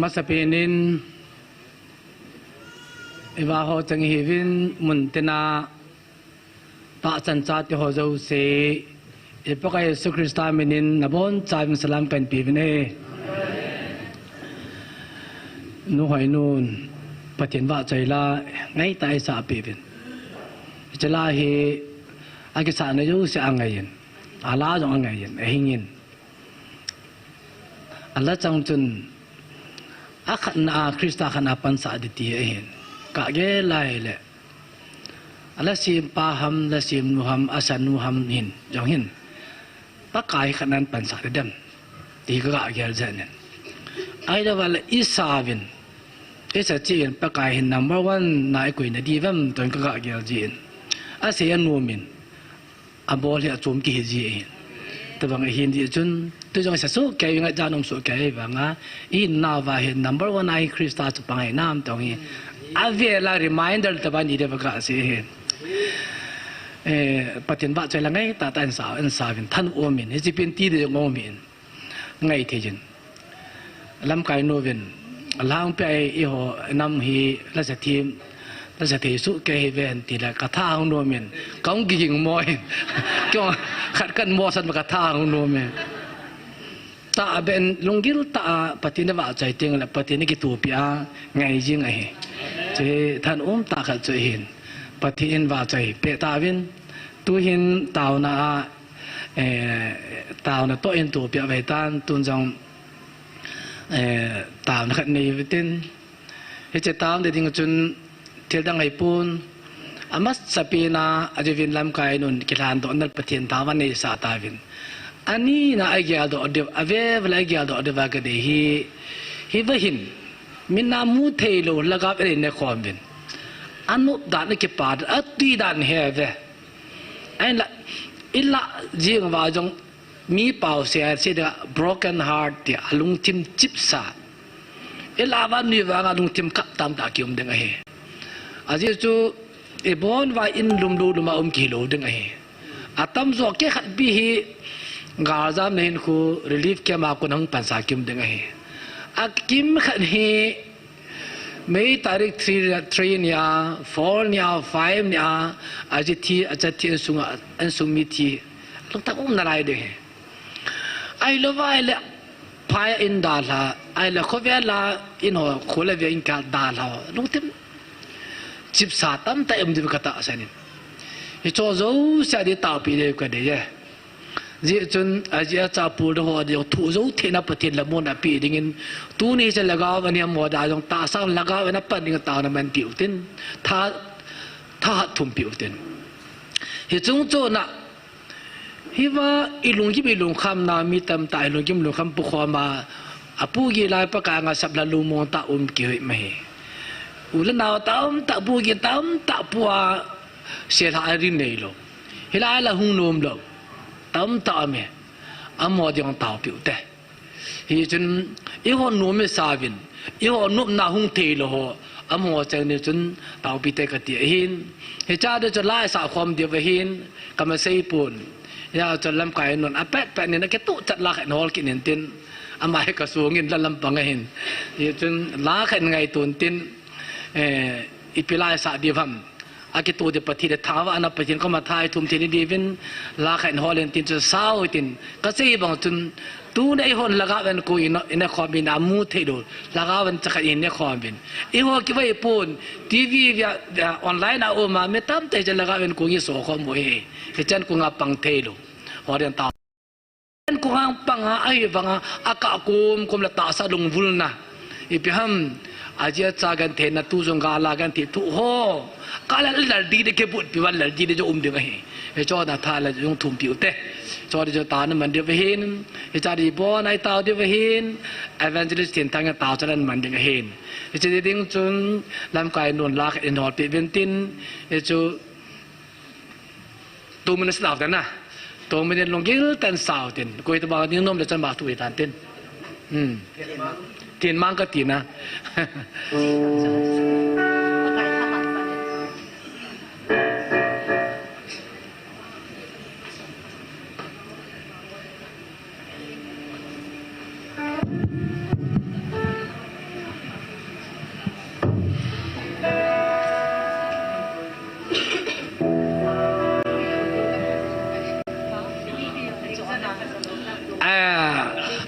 masa penin iba ho chang hivin muntena ta chan cha ti ho zo se ipakai Yesu Krista minin nabon cham salam kan pivne nu hai nun patien wa chaila ngai tai sa pivin chala hi agi sa na yu se angayin ala jong angayin ehingin Allah chang chun akhan Krista khana pan sa aditi ehin ka ge lai le Allah sim paham la sim nuham asan nuham hin jong hin pakai khanan pan sa dem ti ga gel janen ai da wala isavin isa chin pakai hin number 1 nai kuin na divam ton ka gel jin ase anumin abol ya chum ki ji tabang hin di chun tu jong sa su kai nga janong su kai ba nga in na wa hin number 1 ai Krista chu pangai nam tong hi avela reminder tabani de ba se hin patin ba chai la ngai ta tan sa an sa vin than o min he ji pin ti de ngo min ngai the jin lam kai no vin lang pe i ho nam hi la sa thim la sa the su ke ven ti la ka tha hong no min kaung gi jing moi kyo khat kan mo san ma ka tha hong no me ta ben lungil ta patin ba chai ting la patin ki tu pia ngai jing a he che than ta kha chai hin patin wa chai pe ta vin tu hin tao na to in tu pia ve tan tun jong tao na khat nei vitin he che tao de ding chun thil dang ai pun amas sapina ajivin lam kai nun kilan do nal patin tawa nei sa ta vin ani na ai gyal do de ave vla gyal do de va ka de hi vahin minna mu theilo laga re ne khom vin anu dan ke pad ati dan heve ai la illa jing wa jong mi pau se se da broken heart ti alung tim chip sa illa wa ni wa alung tim kap tam ta kium deng he aji chu e bon wa in lum lu luma kilo deng he atam zo ke khat bi hi ga jam nen khu relief ke ma ko nang pan sa kim deng he akim khat he May tarik 3 niya 4 niya 5 niya ajiti sunga an sumiti lok ta na rai de ai lo vai le pai in dala ai la khovela in ho khole ve in ka dala lok tim chip sa tam ta em de ka ta sanin hi cho zo sa de ta pi de ka de ye ji chun ajia cha pur ho de thu zo thena patin la mon a pi dingin tu ni se laga wa ni mo da jong ta sang laga wa na pan ding ta na man piu tin tha thum piu tin hi chung cho na hi wa ilung gi ilung kham na mi tam ta ilung gi ilung kham pu kho ma apu gi lai pa ka nga sap la lu mo ta ki me u la na ta pu gi ta pu a se tha ri nei lo hi la la hung nom lo tam ta me amo jong tao piu te hi chun i ho no me sa vin i ho no na hung te lo ho amo chang ne chun tao pi te ka ti hin he cha de cha lai sa khom de ve hin ka ma sei pun ya cha lam kai non a pet ne na ke tu chat la khan hol ki nen tin ama he ka su ngin la lam pang hin hi chun la khan ngai tun tin i pi lai sa di vam aki tu de pati de thawa ana patin ko ma thai thum tin divin la khain holen tin chu sau tin ka sei bang tun tu nei hon laga wen ku in a khom bin amu theido laga wen chakha in ne khom bin I ho ki vai pun tv via online a o ma me tam te je laga wen ku ngi so khom mo he chan ku nga pang theido horen ta ku nga pang ai wanga aka kum la ta sa lung vulna ipiham ajia chagan the na tu jong ga la gan thi tu ho kala lal di de ke put pi wal lal di de jo de he he cho na tha la jong thum piu te cho de jo ta na man de hin he cha di bo nai tao de hin evangelist tin tang tao charan man de hin he che ding chun lam kai non la en hol pi ben tin he chu tu man sa da na to men long gil tan sao tin ko ta ba ni nom le chan ba tu tan tin tiền mang cái tiền à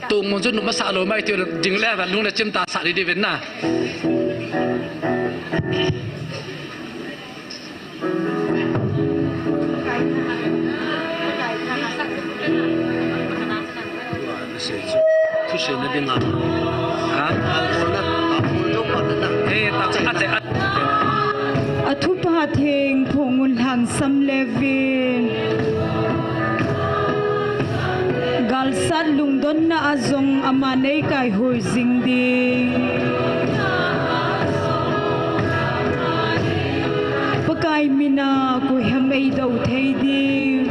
tung mun chu nu ma sa lo mai ti ding le ba lung na chim ta sa di ven na tu se na ding ha Athupa theng phongun hang sam levin galsat lungdon na azong amanay kai hoi zingding pakai mina ko hamay daw thay ding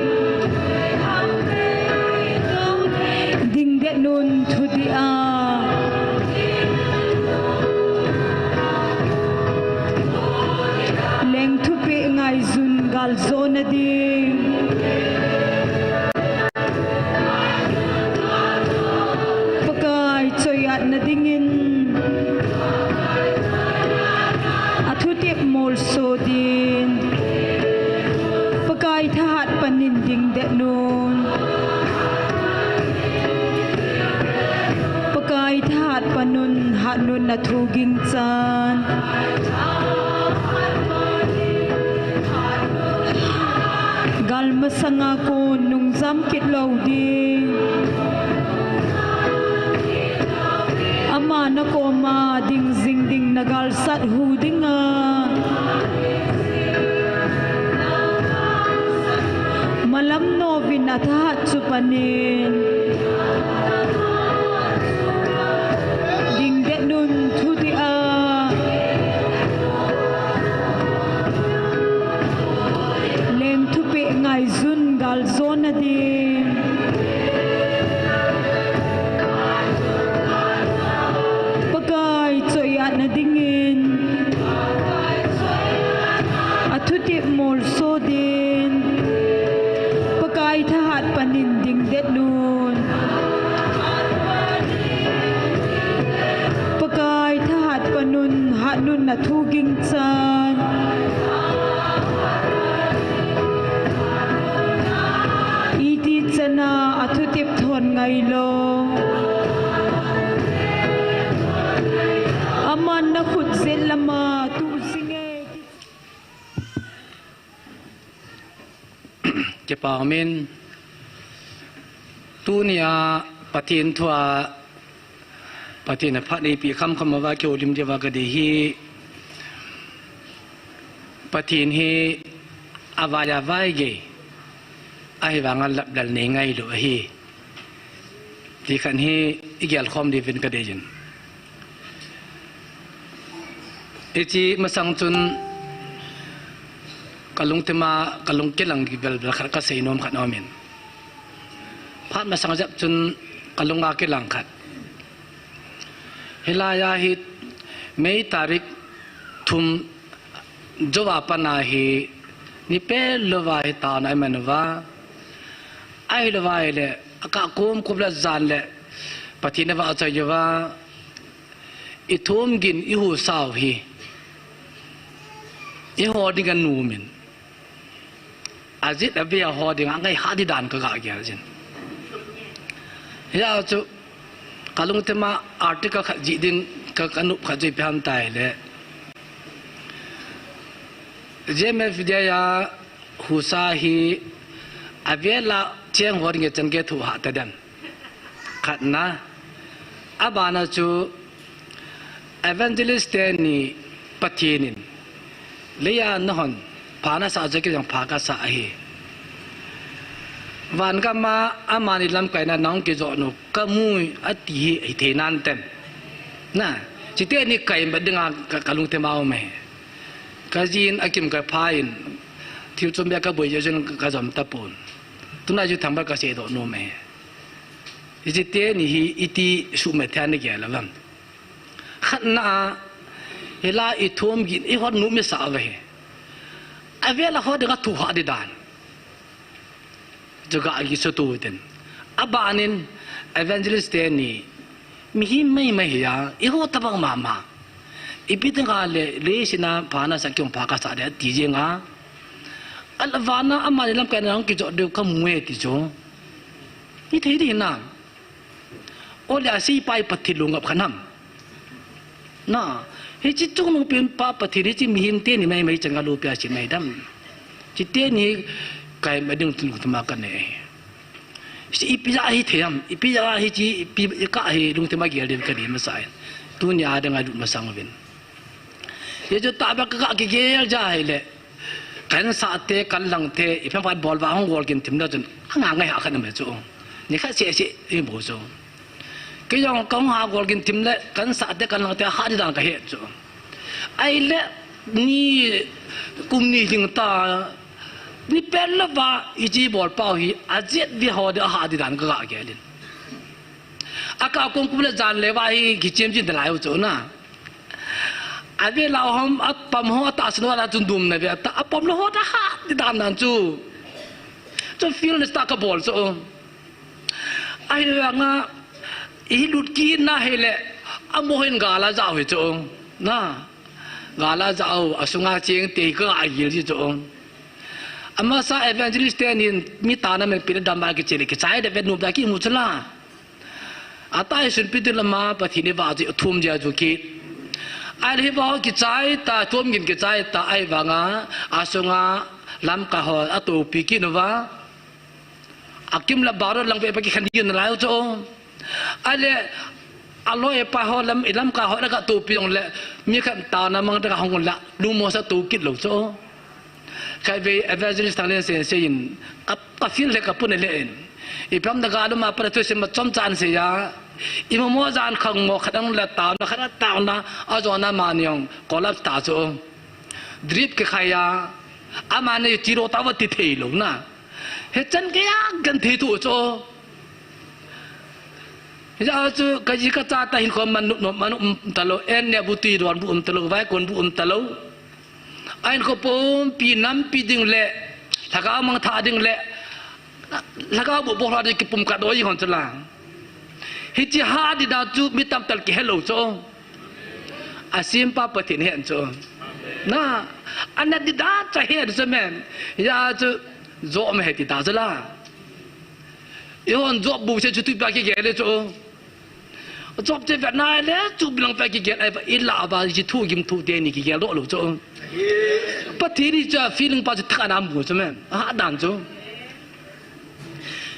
ding de nun thudi a leng thupi ngai zun gal zona ding pakai choyat na dingin athutip mol so din pakai thahat panin ding de nun pakai thahat panun hanun na thuging chan gal masanga ko nung zam kit lo ding ama na ko ma ding zing ding nagal sat hu ding a malam no vinatha chupanin ding de nun thu di a leng thu pe ngai zun gal zona din pakai choyat na dingin athuti mol so din pakai thahat panin ding det nun pakai thahat panun hanun na thuging chan iti chana athutip thon ngai lo aman na khut zel lama tu singe ke pa min tu nia patin thua patin na phat nei pi kham kham wa kyo lim je wa ga de hi patin hi avaya vai ge ai wangal lap dal nei ngai lo hi ti khan hi igyal khom di vin ka de jin ichi masang chun kalung tema kalung kelang gi bel bel khar ka sei nom khat nomin phat masang jap chun kalung a kelang khat hilaya hit mei tarik thum jowa pana hi ni pe lova hi ta na manwa ai lova le aka kom kubla zan le pathina wa chayawa ithum gin i hu saw hi i hoding kan nu min azit abia hoding angai hadi dan ka ga gya jin ya chu kalung tema article kha ji din ka kanu kha ji pham tai le jmf dia husa hi avela cheng hoding chen ge thu ha ta dan khatna abana chu evangelist ni pathinin leya nahon phana sa jake jang phaka sa hi van ka ma amani lam kai na nong ki zo no kamui ati hi the nan tem na chite ni kai badinga kalung te mau me kajin akim ka phain thiu chom ya ka boi je jun ka jom tapun tuna ju thamba ka se do no me chite ni hi iti su me than ni ge la lam khatna hela ithom gi i hot nu me sa ve avela hot ga tu ha di dan juga agi sotu den abanin evangelist ni mi mai ya i ho tabang mama ibitanga le sina phana sakyong phaka sa de ti je nga alwana amani lam kan nang ki jo de kam mwe ti jo ni thei di na โอเลสีไปปฏิลุงกับขนำน่ะเฮ้ยจิตจงลงเป็นป้าปฏิริจิมีหิมเตี้ยนี่ไม่จังกาลูเปียชิไม่ดำจิตเตี้ยนี่ใครไม่ดึงลุงธรรมะกันเนี่ยอีพิจารณาให้เทียมอีพิจารณาให้จีอีก็ให้ลุงธรรมะเกี่ยวเรื่องคดีมาใส่ตัวนี้อาจจะงาดูมาสังเวียนเฮ้ยจะตาบักก็เกี่ยวจะให้เลยกันสาเตกันหลังเตอีเพิ่งพัดบอลว่าห้องวอลกินถิ่มแล้วจนข้างหางไงหากันไม่จงนี่แค่เสียอีโมจงก็ยังกองหาวอลกินถิ่มเลยกันสาเตกันหลังเตหาที่ต่างกันเหตุจงไอ้เละนี่กุมนี่ถึงตานี่เป็นละว่าอีจีบอลเป้าฮีอาเจ็ดวิหอเดหาที่ต่างกันแก่ลินอากาศกุมกุมเลยจานเลยว่าฮีกิจเจมจินตลายจงนะอาเวลาเราอัดปั๊มหัวตาสนวาจุนดุมนะเวลาอัดปั๊มเราหัวตาหาที่ตามนั้นจูฟีลนิสตากบอลจูไอ้เรื่องน่ะอีลุดกินนะเฮเลอโมเห็นกาลาจ้าเหจูนะกาลาจ้าอาสุงอาเจียงเตยก็อายิลจูอามาซาเอเวนเจลิสเตนินมีตานะมันเป็นดำบากิเจลิกใจเดเวนนูบากิมุชลาอาตายสุนปิดละมาปะทีนี้ว่าจะทุ่มเจ้าจุกิไอ้ที่บอกกิจใจตาทุ่มกินกิจใจตาไอ้บางอาสุงาลำกะหออัตุปีกินว่าอากิมละบาร์ลังไปไปกินขันยืนอะไรโจ้ไอ้เลยอร่อยไปหอลำกะหอแล้วก็ตูปีตรงเลยมีขันตานะมันจะห้องละดูมัวซะตูกินหลงโจ้ใครไปเอเวอร์จิลิสต์ทางเล่นเสียนกับฟิลเลยกับปุ่นเล่นอีพร้อมนักการมาประตูเสมาจอมจานเสียอีมัวจานขังหมอกขัดละตานะขัดตานะอาจารย์มาเนี่ยกอลับตาโจ้ดริปque khaya amane tiro tawati theilo na he chan ke ya gan the tu cho ya chu kaji ka cha ta hin ko manu talo en ne buti ron bu talo vai kon bu talo ain ko pom pi nam pi ding le thaka mang tha ding le laka bu bo ra de ki pum ka do yi hon chala hi chi ha di da chu mi tam tal ki hello cho asim pa patin hen cho na anh đi đá chạy hết rồi men ya chứ dọ mẹ thì đá rồi là yêu anh dọ bù sẽ chụp bài cái ghế đấy chỗ dọ chơi Việt Nam đấy chụp bằng bài cái ghế này và ít lạ và chỉ thu kim thu tiền này cái ghế đó luôn chỗ bắt thì đi cho feeling bao nhiêu thằng nam bù cho men hát đàn chỗ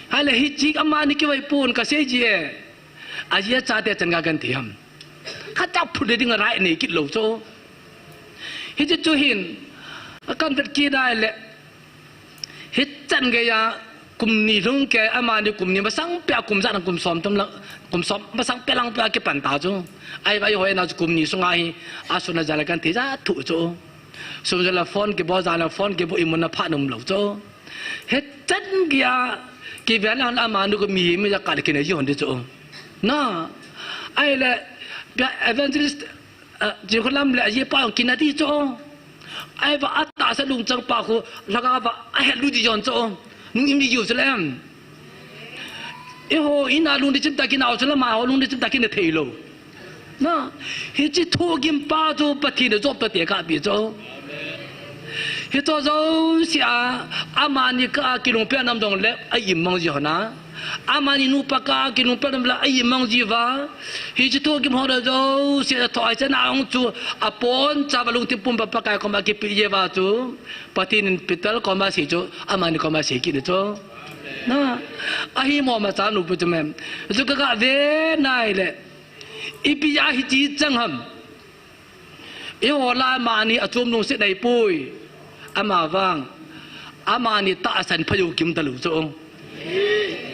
hay là hít chiếc ama này cái vậy buồn cái gì ai giờ cha để chân gà gần thiam khát chắp phụ để đi ngài lại này kít lẩu chỗฮิตจูหินกันเป็นกี่ได้แหละฮิตจันเกียกลุ่มนี้ลุงแกอามาเนี่ยกลุ่มนี้มาสั่งเปียกลุ่มจันกลุ่มซ้อมตำละกลุ่มซ้อมมาสั่งเปียลังเปียกปั่นตาจูไอ้ใบหอยน่าจะกลุ่มนี้ส่งไอ้อาสุนัจารกันที่จะถูกจูส่งจะละฟอนกี่บ่จานละฟอนกี่บ่อิมุนผ้าหนุ่มเหล่าจูฮิตจันเกียกี่เวลาอามาเนี่ยก็มีไม่จะการกินอะไรอยู่คนเดียวจูน่ะไอ้แหละเปียเอเวนเจลิสต์จีคนลำเลยยี่ป้ากินนาทีโจ้ไอ้ว่าอัตตาสลุงจังป้าคูแล้วก็ว่าไอ้ลูกดิจอนโจ้นุ่งอิมดิอยู่ซะแล้วเอ้โหอินาลุงดิจิตตะกินเอาซะละมาลุงดิจิตตะกินเทโลนะเฮ้ยจิทุกิมป้าโจ้ปะทีเดจบตะเตียกาบีโจ้เฮ้ยโจ้โจ้เสียอามานิกากิลงเปียน้ำดองเล็บไอ้ยิมมังจีหนะอามานินุปกากิลงเปียน้ำละไอ้ยิมมังจีวะเฮ้ยจิทุกิมฮอร์โจ้เสียถอยจะน่าองจูอปอนจาบลุงที่ปุ่มปะปะกายก็มากิปิเยวะจูปะทีนินปิตลก็มาสิจูอามานิก็มาสิกินโจ้นะไอ้หมอมาสานุปุจแมมจูก็กะเวนายเลยอีปียาฮิจีจังหัมเอวลามานีอจุมนุงเสดายปุยอามาวังอามานีตาสันพยุกิมตะลุจง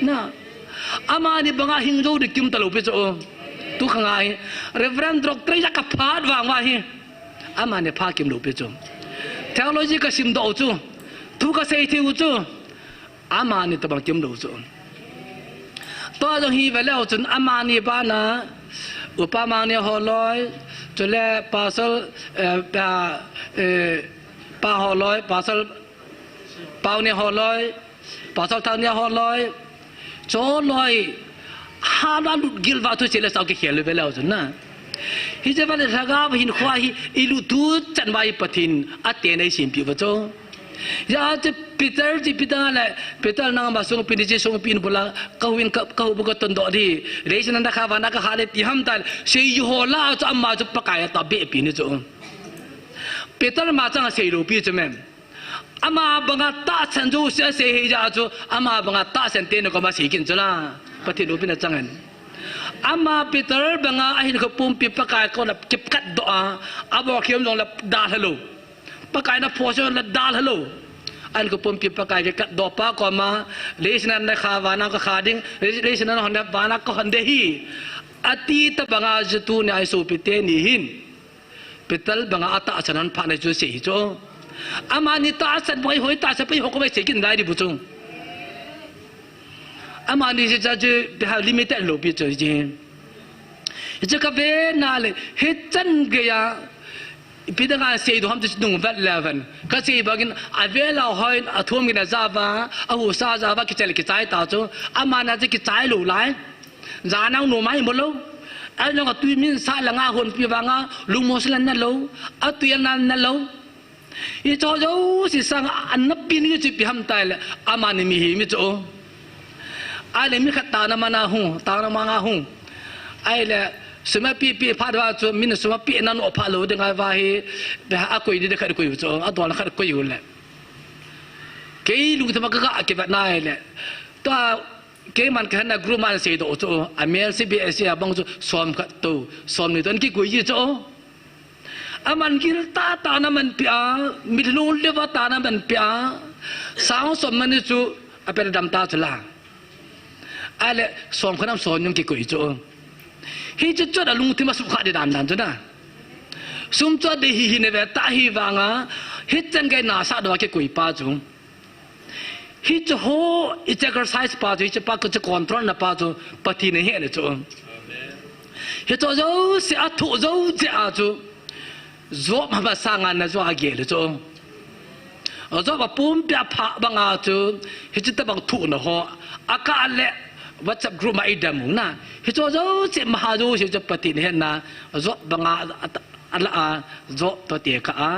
นะอามานีบังอาหิงโจดิกิมตะลุไปจงทุกขงายเรเวรนดร็อกเตรจักพาดวางว่าฮีอามานีพากิมลุไปจงเทคโนโลยีก็ซิมโดจูทุกก็เซติวจูอามานีตะบังกิมลุจงตัวจงฮีเวลาจนอามานีบ้านะอุปมาเนี่ยหอลอยจนแล้วปาสลปาหอลอยปาสลปาเนี่ยหอลอยปาสลทางเนี่ยหอลอยโจลอยฮาลาลุกิลวาตุเชลสาวเขียนเลยไปแล้วจนนะฮิจวันรักาหินควายอิลุดูจันวายปทินอัตเตในสิมพิวโจ ya je Peter ji pita le Peter nang masung pin je sung pin bola kawin kau buka tondo di reis nanda khawana ka hale ti ham tal se yola cho amma cho pakaya ta be pin jo Peter ma chang se ro pi chmem ama banga ta chan jo se he ja jo ama banga ta sen te no ko ma se kin chola pati ro pin changan ama Peter banga ahin ko pum pi pakaya ko la kip kat do a abo khiam long la da halo pakai na poso la dal halo an ko pum pi pakai ke kat do pa ko ma lesna na khawana ko khading lesna na honda bana ko hande hi ati ta banga jutu ne ai so pite ni hin pital banga ata chanan pha ne ju se jo ama ni ta san boy hoi ta sa pe ho ko mai se kin dai di bu chung ama ni je ja je ha limited lo pi jo ji je ka be na le he chan ge ya Pida nga say do ham to nung vat 11 kasi bagin avela hoin athum gina zava ahu sa zava ki chel ki chai ta chu amana je ki chai lo lai zanang no mai molo ai lo tui min sa la nga hon pi wanga lu moslan na lo atuyan na lo I cho jo si sang an pin ni chi pi ham tai la amani mi hi mi cho ai le mi khat ta na mana hu ta na ma nga hu ai le suma pi pha da cho min suma pi nan o pha lo de nga wa hi ba a koi ni de khat koi cho a do la khat koi le ke lu ta ma ka ke ba nai le to ke man ka na group man se do cho a mel si bi asia bang cho som khat to som ni ton ki koi ji cho a man ki ta na man pia mi lu le wa ta na man pia sao som man ni chu a pe dam ta chu la a le som khanam som nyum ki koi cho hi chu chu da lung ti ma su kha de dan dan chu na sum chu de hi ne ve ta hi wa nga hi chen ge na sa do ke koi pa chu hi chu ho it exercise pa chu chu pa ko chu control na pa chu pati ne he ne chu hi chu zo se a thu zo je a chu zo ma ba sa nga na zo a ge le chu zo ba pum pya pha ba nga chu hi chu ta bang thu na ho aka le WhatsApp group ma idam na hi cho zo che ma zo che che pati ne na zo banga ala a zo to te ka a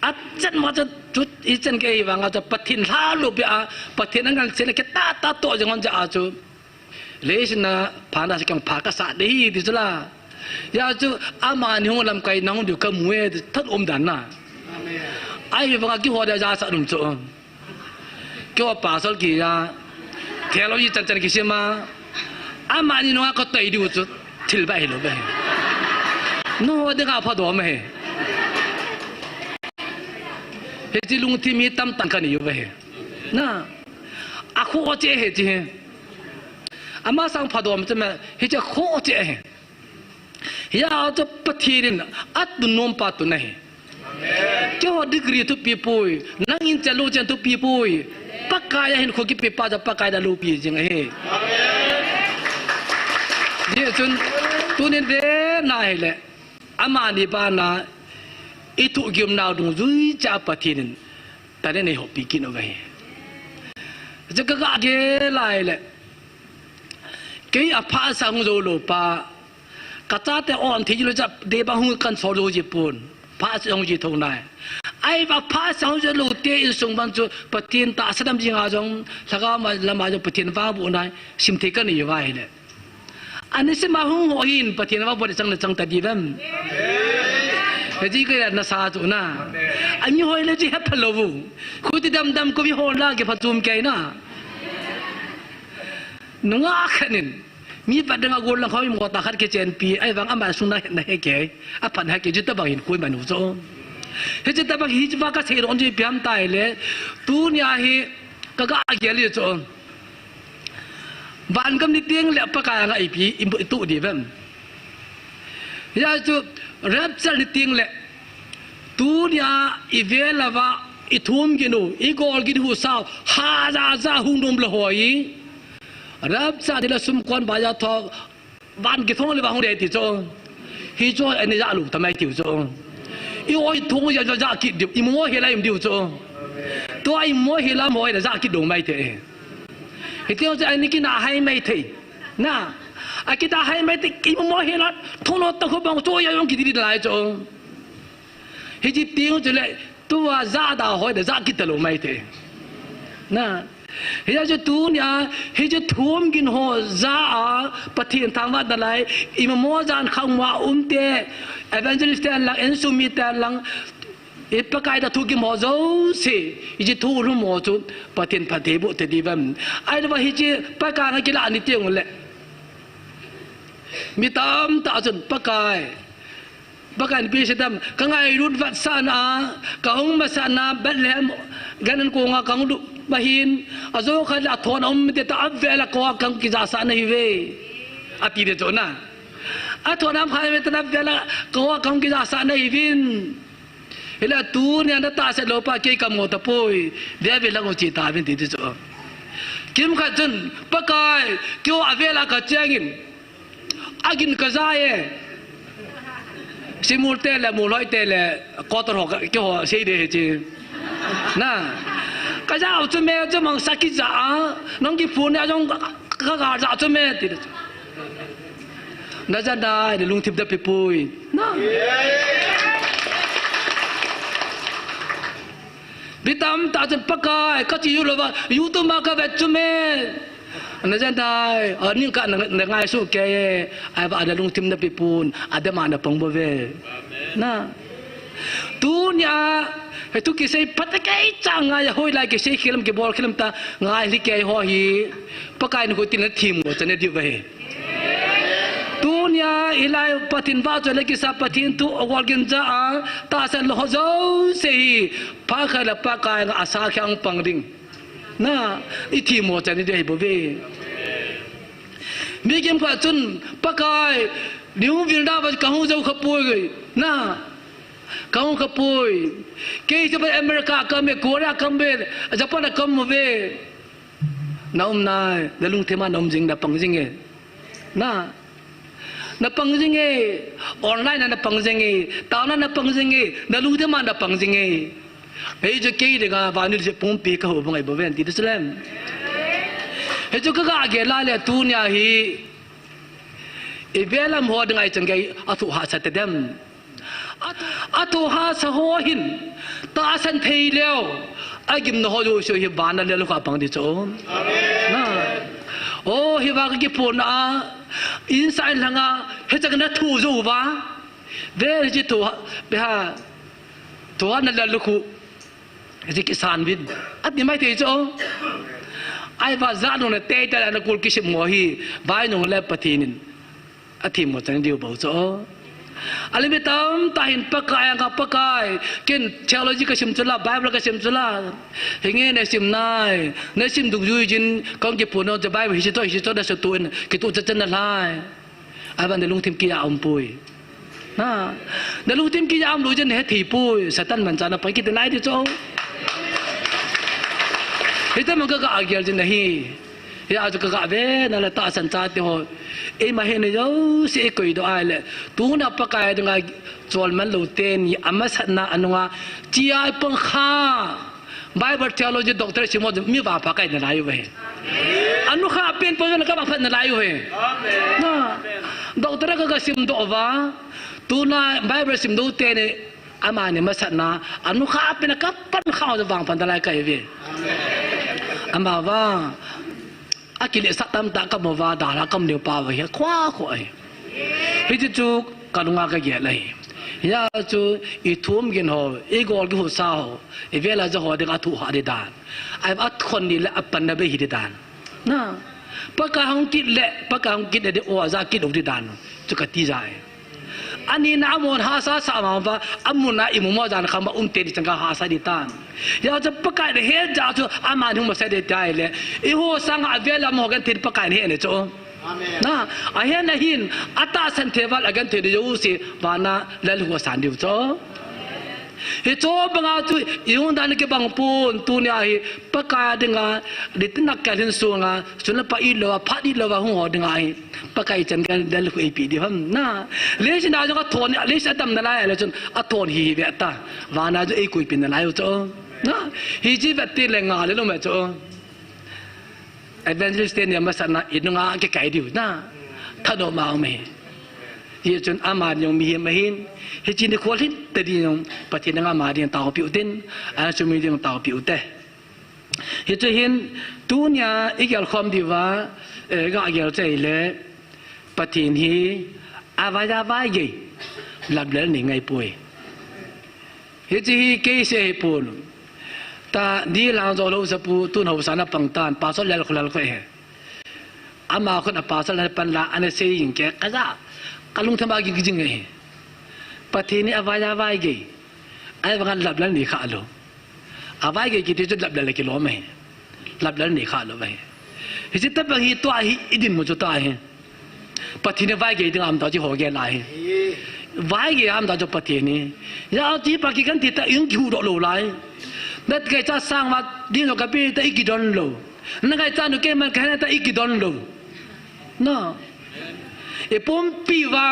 at chen ma cho tut I chen ke wa nga cho patin la lu bi a patin ngal che le ke ta to jong ja a chu le na pha na se kyang pha ka sa de hi di la ya chu ama ni ho lam kai nang du ka muwe that om dan na ai wa ki ho da ja sa dum chu ke wa pa sol ki ya theo như chân chân kia xem mà à mà như nó có tay đi chút thil bay rồi vậy nó đừng có phá đồ mà hết chỉ lung tim mi tâm tăng cái này vậy na à khó chế hết chứ à mà sang phá đồ mà mà hết chỉ khó chế hết ya cho bắt thiền at tu nom pa tu này cho họ degree tu pi pui nang in chalo chen tu pi pui pakaya hin ko ki pe pa ja pakaya da lu pi jing he ye chun tu ne de na he le ama ni ba na I tu gyum na dung zui cha pathin ta ne ho pi kin ove je ka ga ge lai le ke a pha sang zo lo pa ka cha te on thi lo cha de ba hu kan so lo ji pun pha sang ji thong nai ai ba pha sang zo lo te in sung ban chu pathin ta sadam ji nga jong thaga ma lama jo pathin wa bu nai sim the ka ni wa he le ani se ma hu ho hin pathin wa bo de chang na chang ta di bam ji ke na sa chu na ani hoi le ji ha phalo bu khu ti dam dam ko bi ho la ke phachum ke na nunga khanin mi pa danga gol lang khawi mo ta khat ke chen pi ai wang ama sung na he ke a phan ha ke ji ta bang hin koi manu zo he ji ta bang hi ba ka se ron ji piam tai le tu nya hi ka ga ge li zo ban kam ni tieng le pa ka nga I pi im tu di bam ya chu rap chal ni tieng le tu nya I ve la wa I thum gi no I gol gi hu sao ha za hung dum lo hoi rap sa de la sum kon ba ya tho ban gi thong le ba hong de ti zo hi zo ani za lu ta mai ti zo I oi thong ya za ki di I mo he la im di zo to ai mo he la mo za ki dong mai te hi ti zo ani ki na hai mai te na a ki ta hai mai te ki mo he la thong lo ta ko bang zo ya yong ki di lai zo hi ji ting zo le tua za da hoi da za kitalo mai te na hiya je tu nya hi je thum gin ho za a pathian thangwa dalai imamo jan khangwa umte evangelist lang en sumita lang ipakai da thu ki mo zo se ji thu ru mo chu pathian phathe bu te divam ai da hi je paka na kila ani tiang le mi tam ta chun pakai bakan pi sedam kangai rut vat sana kaung masana batlem ganan ko nga kang bahin azo khala thon te ta avela ko kang ki ja sa nahi ve ati de chona a thon am khai me ta vela ko kang ki ja sa nahi vin ila tu ne na ta se lo pa ke kam ngo ta poi de ve la ngo chi ta vin ti de cho kim kha chun pakai kyo avela ka changin agin ka zae simul tele muloi tele kotor ho ke ho sei de chi na ka ja chu me chu mang saki ja nong ki phun ya jong ka ga ja chu me ti na ja dai de lung tip da pe pui na bitam ta chen pakai ka chi yu lo ba yu tu ma ka ve chu me na jan dai ni ka na ngai su ke ai ba da lung tim na pipun ada ma na pong bo ve na tu nya he tu ki sei pat kai chang ngai hoi lai ke sei khilam ke bol khilam ta ngai li ke ho hi pakai nu ko tin na thim mo chane di ve tu nya ilai patin ba cho le ki sa patin tu awal gen ja ta san lo zo sei pa kha la pakai nga asa khyang pang ding na iti mo chani de bo ve mi gem ka chun pakai niu vil da ba ka hu zo khapoi ge na ka hu khapoi ke se ba america ka me korea ka me japan ka mo ve na nai da lung thema nom jing da pang jing e na pang jing e online na pang jing e ta na pang jing e na lung thema da pang jing e bây giờ cái này là vào nơi phong bì cái hồ bằng bờ ven thì đó là bây giờ cái cái là là tu nhà hi về làm hoa đằng ai chẳng cái atu hạ sát dem atu hạ sa hoa hin ta san thấy leo ai kim nó hoa rồi rồi hi ban là leo cả bằng đi chỗ na ô hi vào cái phun à inside là ngà hết chắc nó thu rồi va về chỉ tu bây giờ tu anh là lúc cái cái sản vin ắt đi mai thế cho ai vào ra nó tê ta là cột cái sự mồ hi vai nó là patin ắt thì một trận điều bảo cho anh biết tóm ta hiện pakai ngap pakai ken theology cái sim chula bible cái sim chula hình này sim này này sim đủ duy jin con cái phụ nó the bible hi cho đã sự tuân cái tu chân là lai ai bạn để lung thêm kia ông pui na để lung thêm kia ông lùi chân hết thì pui satan mình chana phải cái tên này đi cho itu mungkin agak je nahi, ya aja agak be, nala tak sancat ho, mah ni jauh si ekoi doa le, tu nak pakai dengan jual malu ten, amas na anunga, cia pengkha, Bible theology doktor semua mi ba pakai nalayu he, anu kha pen pun nak apa nalayu he, na, doktor agak sim doa, tu na Bible sim doa ten amane masana, anu kha pen kapan kha tu bang pandalai kai ve. Amawa akili satam tak kamu wa darah kamu dia pawa ya kuah kuai itu tu kadunga kerja lagi ya tu itu mungkin ho ego lagi ho sah evela jauh dengan tu hari dan ay at kon ni le apan na behi dan na pakahong kit ada oaza kit of dan tu katizai ani na amon hasa sama ba amuna imumo jan khamba umte di changa hasa di tan ya je pakai de he ja chu aman hum sa de dai le I ho sang avela mo gan tin pakai he ne cho amen na a he na hin ata san teval agan te de yu si bana lal ho san diu cho he cho banga tu yung dan ke bang pun tu nya hi pakai dengan di tinak kalin sunga sunna pa ilo pa di lo ho dengan hi pakai chan kan dal ko ip di ham na le sin da jo thon le sa tam na la le chun a thon hi ve ta wa na jo e ko pin na la yo cho na hi ji vet ti le nga le lo me cho evangelist ne ma sana inunga ke kai di na tha do ma me ye chun ama nyong mi ma hin he chin de khol hin te di nyong pathin nga ma di taw piu tin a chu mi di taw piu te he chu hin tu nya igyal khom di wa ga gyal chai le pathin hi avaya vai ge lab le ni ngai pui he chi hi ke se pun ta di lang zo lo sa pu tu no sa na pang tan pa so le khol ko he ama khon pa so le pan la ane se yin ke kaza kalung thama gi gi ngai pathin ni avaya vai ge ai ba lab le ni kha lo avai ge ki ti lab le ki lo mai lab le ni kha lo vai he chi ta ba hi to hi idin mo chu ta he pathin ni vai ge ding am ta ji ho ge lai vai ge am ta jo pathin ni ya ti pa ki kan ti ta yung ki do lo lai dat ge cha sang ma din no ka pi ta iki don lo na ga cha no ke man ka na ta iki don lo no e pom pi va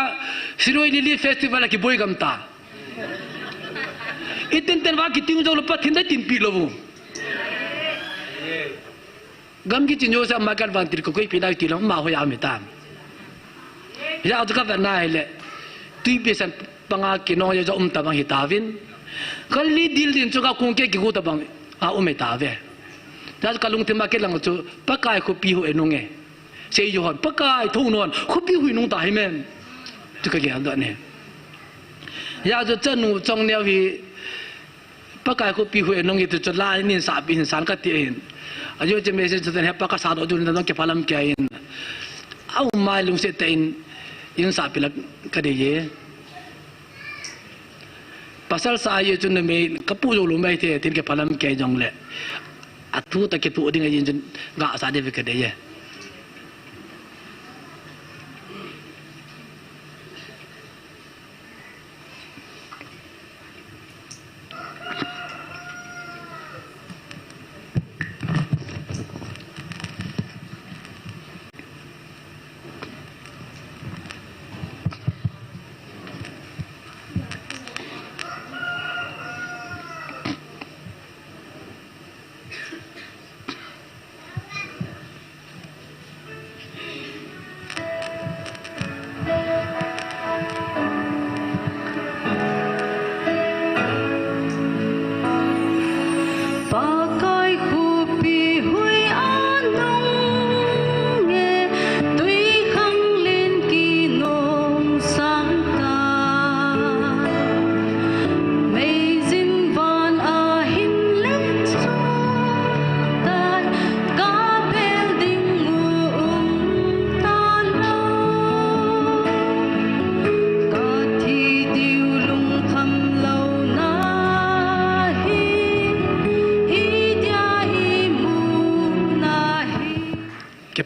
siroi ni festival ki boy gam ta itin ten wa ki ting jo lo pathin da tin pi lo bu gam ki tin jo sa ma kan van tir ko pi da ti lo ma ho ya me ta ya to ka va na le tu pi san panga ki no ya jo ta bang hi ta vin kal li dil din chu ka kung ke ki gu ta bang a me ta ve da ka lung te ma ke lang chu pa kai ko pi ho enung e se yo hon pa kai thu non ko pi hui nung ta hi men tu ka ge da ne ya jo chen nu chong ne hi pa kai ko pi hui enung i tu chu la ni sa bin san ka ti hin ayo je message tu ne pa ka sa do du na ke phalam ke in au mai lung se te in sa pi la ka de ye pasal sa ye chun me kapu lo mai the tin ke phalam ke jong le atu ta ke tu ding yin chun ga sa de ke de ye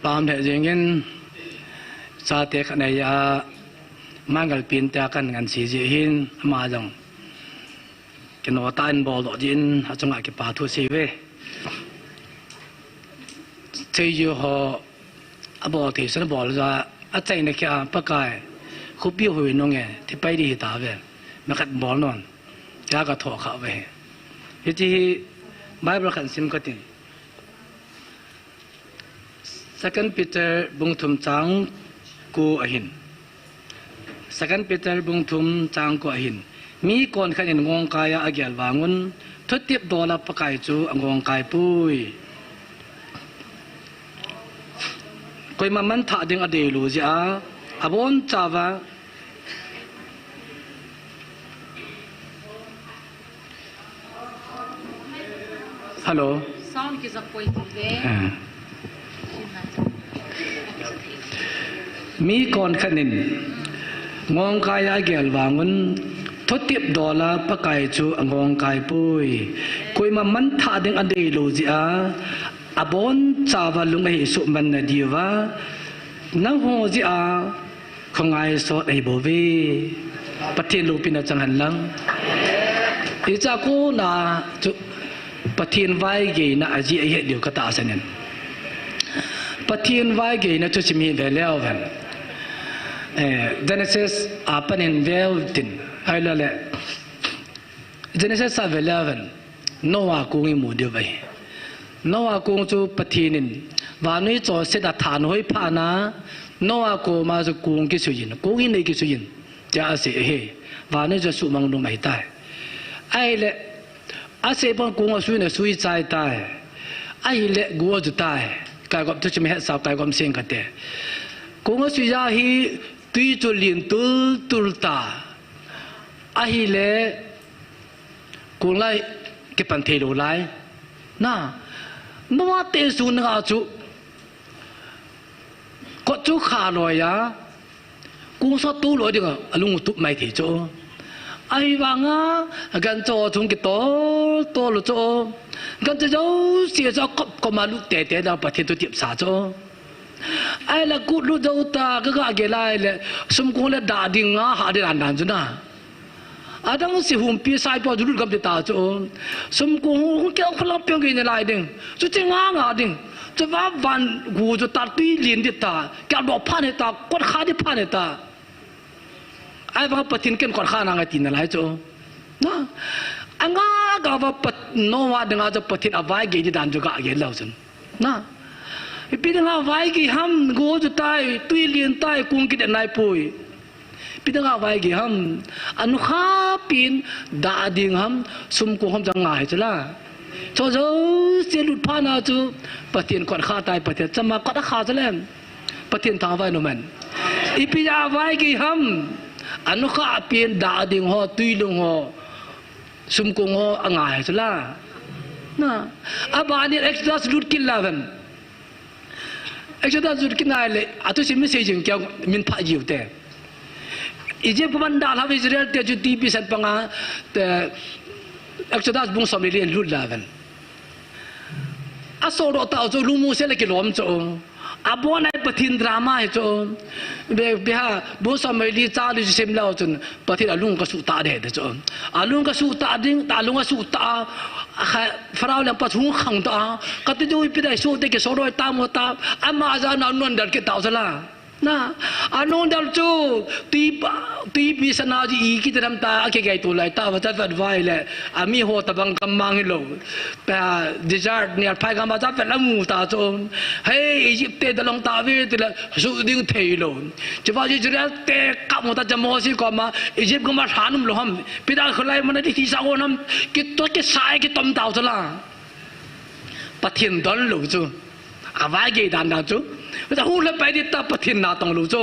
pam the jengin sa te khane ya mangal pin ta kan ngan si ji hin ma jong kino tan bol do jin ha chunga ki pa thu si we chei yu ho abo te san bol za a chai ne kya pa kai khu pi hui no nge ti pai di ta ve ma khat bol non ya ka tho kha we ji bible kan sim ka tin Second Peter bung thum chang ku ahin Second Peter bung thum chang ku ahin mi kon khan in ngong kaya agyal wangun thotip dola pakai chu angong kai pui koi maman tha ding ade lu ja abon chawa hello sound ki zakoi ve mi kon khanin ngong kaya gel wangun thotip dola pakai chu angong kai pui koi ma man tha ding ade lo ji a abon chawa lungai su man na diwa nang ho ji a khongai so ai bo ve pathin lu pina chang han lang i cha ko na chu pathin vai ge na aji ai he dio ka ta sanen pathin vai ge na chu chimi ve leo van Genesis apan in veltin ai la le Genesis 7:11 Noah ku ngi mu de vai Noah ku chu pathinin wa noi cho se da than hoi pha na Noa ko ma zo kung ki suyin kung in nei ki suyin ja se he và nó cho sự mong đồ mày tai ai lệ ai sẽ bằng cùng ở suy này suy trái tai ai lệ gua cho tai cái gọi tôi chỉ hết sao cái gọi xem cái thế cùng ở suy ra hi tuy cho liền tu ta ai lệ cùng lại cái bản thể đồ lại na nó tên số nó chú có chú khá rồi á cũng sao tu lối được à luôn tụt mày thì chỗ ai vàng á gần chỗ chúng cái to lo chỗ gần chỗ xia cho có mà lúc tệ đâu bắt thiên tôi tiệm xả chỗ ai là cút lúc đâu ta cái lại là xung quanh là đá đình á hạ đi đàn chỗ na à đang si hùng bia sai bao nhiêu lúc gặp được ta chỗ xung quanh không kéo không làm việc gì này lại đình chỗ chơi ngã đìnhจะว่าวันกูจะตัดปีเลียนดิตาแกบอกผ่านเหตากดขาดิผ่านเหตาไอ้ว่าปะทินเกินกดขานังไอ้ตินอะไรจ้ะนะอังกาว่าปะโนวาดึงอาจะปะทินอวัยกี่ดันจุกะเกล้าจันนะอีปีดึงอวัยกี่ห้ำกูจะตายตุยเลียนตายกุงกิดนายปุยปีดึงอวัยกี่ห้ำอนุข้าปีนดาดิ่งห้ำสุมกูห้ำจังไงจ้ะล่ะcho dấu sẽ lụt pha nào chú bát tiền còn khá tài bát tiền chăm mà có đã khá cho lên bát tiền thằng vai nó mình ipi ya vai cái ham anh khá tiền đã đình họ tùy lung họ sum cung họ anh ai chứ là na abani exodus lụt kinh là vậy exodus lụt kinh này là tôi xin message những kiểu mình phải hiểu thế Egypt ban đào làm Israel để chú tipi san panga Exodus bung som lian lut lavan asoro ta zo lumu se le kilom cho abona pathin drama he cho be ha bung som li cha li sem lao chun pathin alung ka su ta de cho alung ka su ta ding ta alung ka su ta farao lam pa chung khang ta ka ti do pi dai su te ke so roi ta mo ta ama za na non dar ke ta sala na anon dal chu ti pi sana ji I ki tam ta ke gai tu lai ta wa ta vai le ami ho ta bang kam mang lo pa desert ne phai ga ma ta fa la mu ta chu hey Egypt te da long ta vi te la su ding thei lo che ba ji jira te ka mo ta jamo si ko ma Egypt ko ma thanum lo ham pi da khlai ma di thi sa ko nam ki to ke sai ki tom tao la pathin don lo chu avai ge dan da chu ta hu le pai di ta pathin na tong lu cho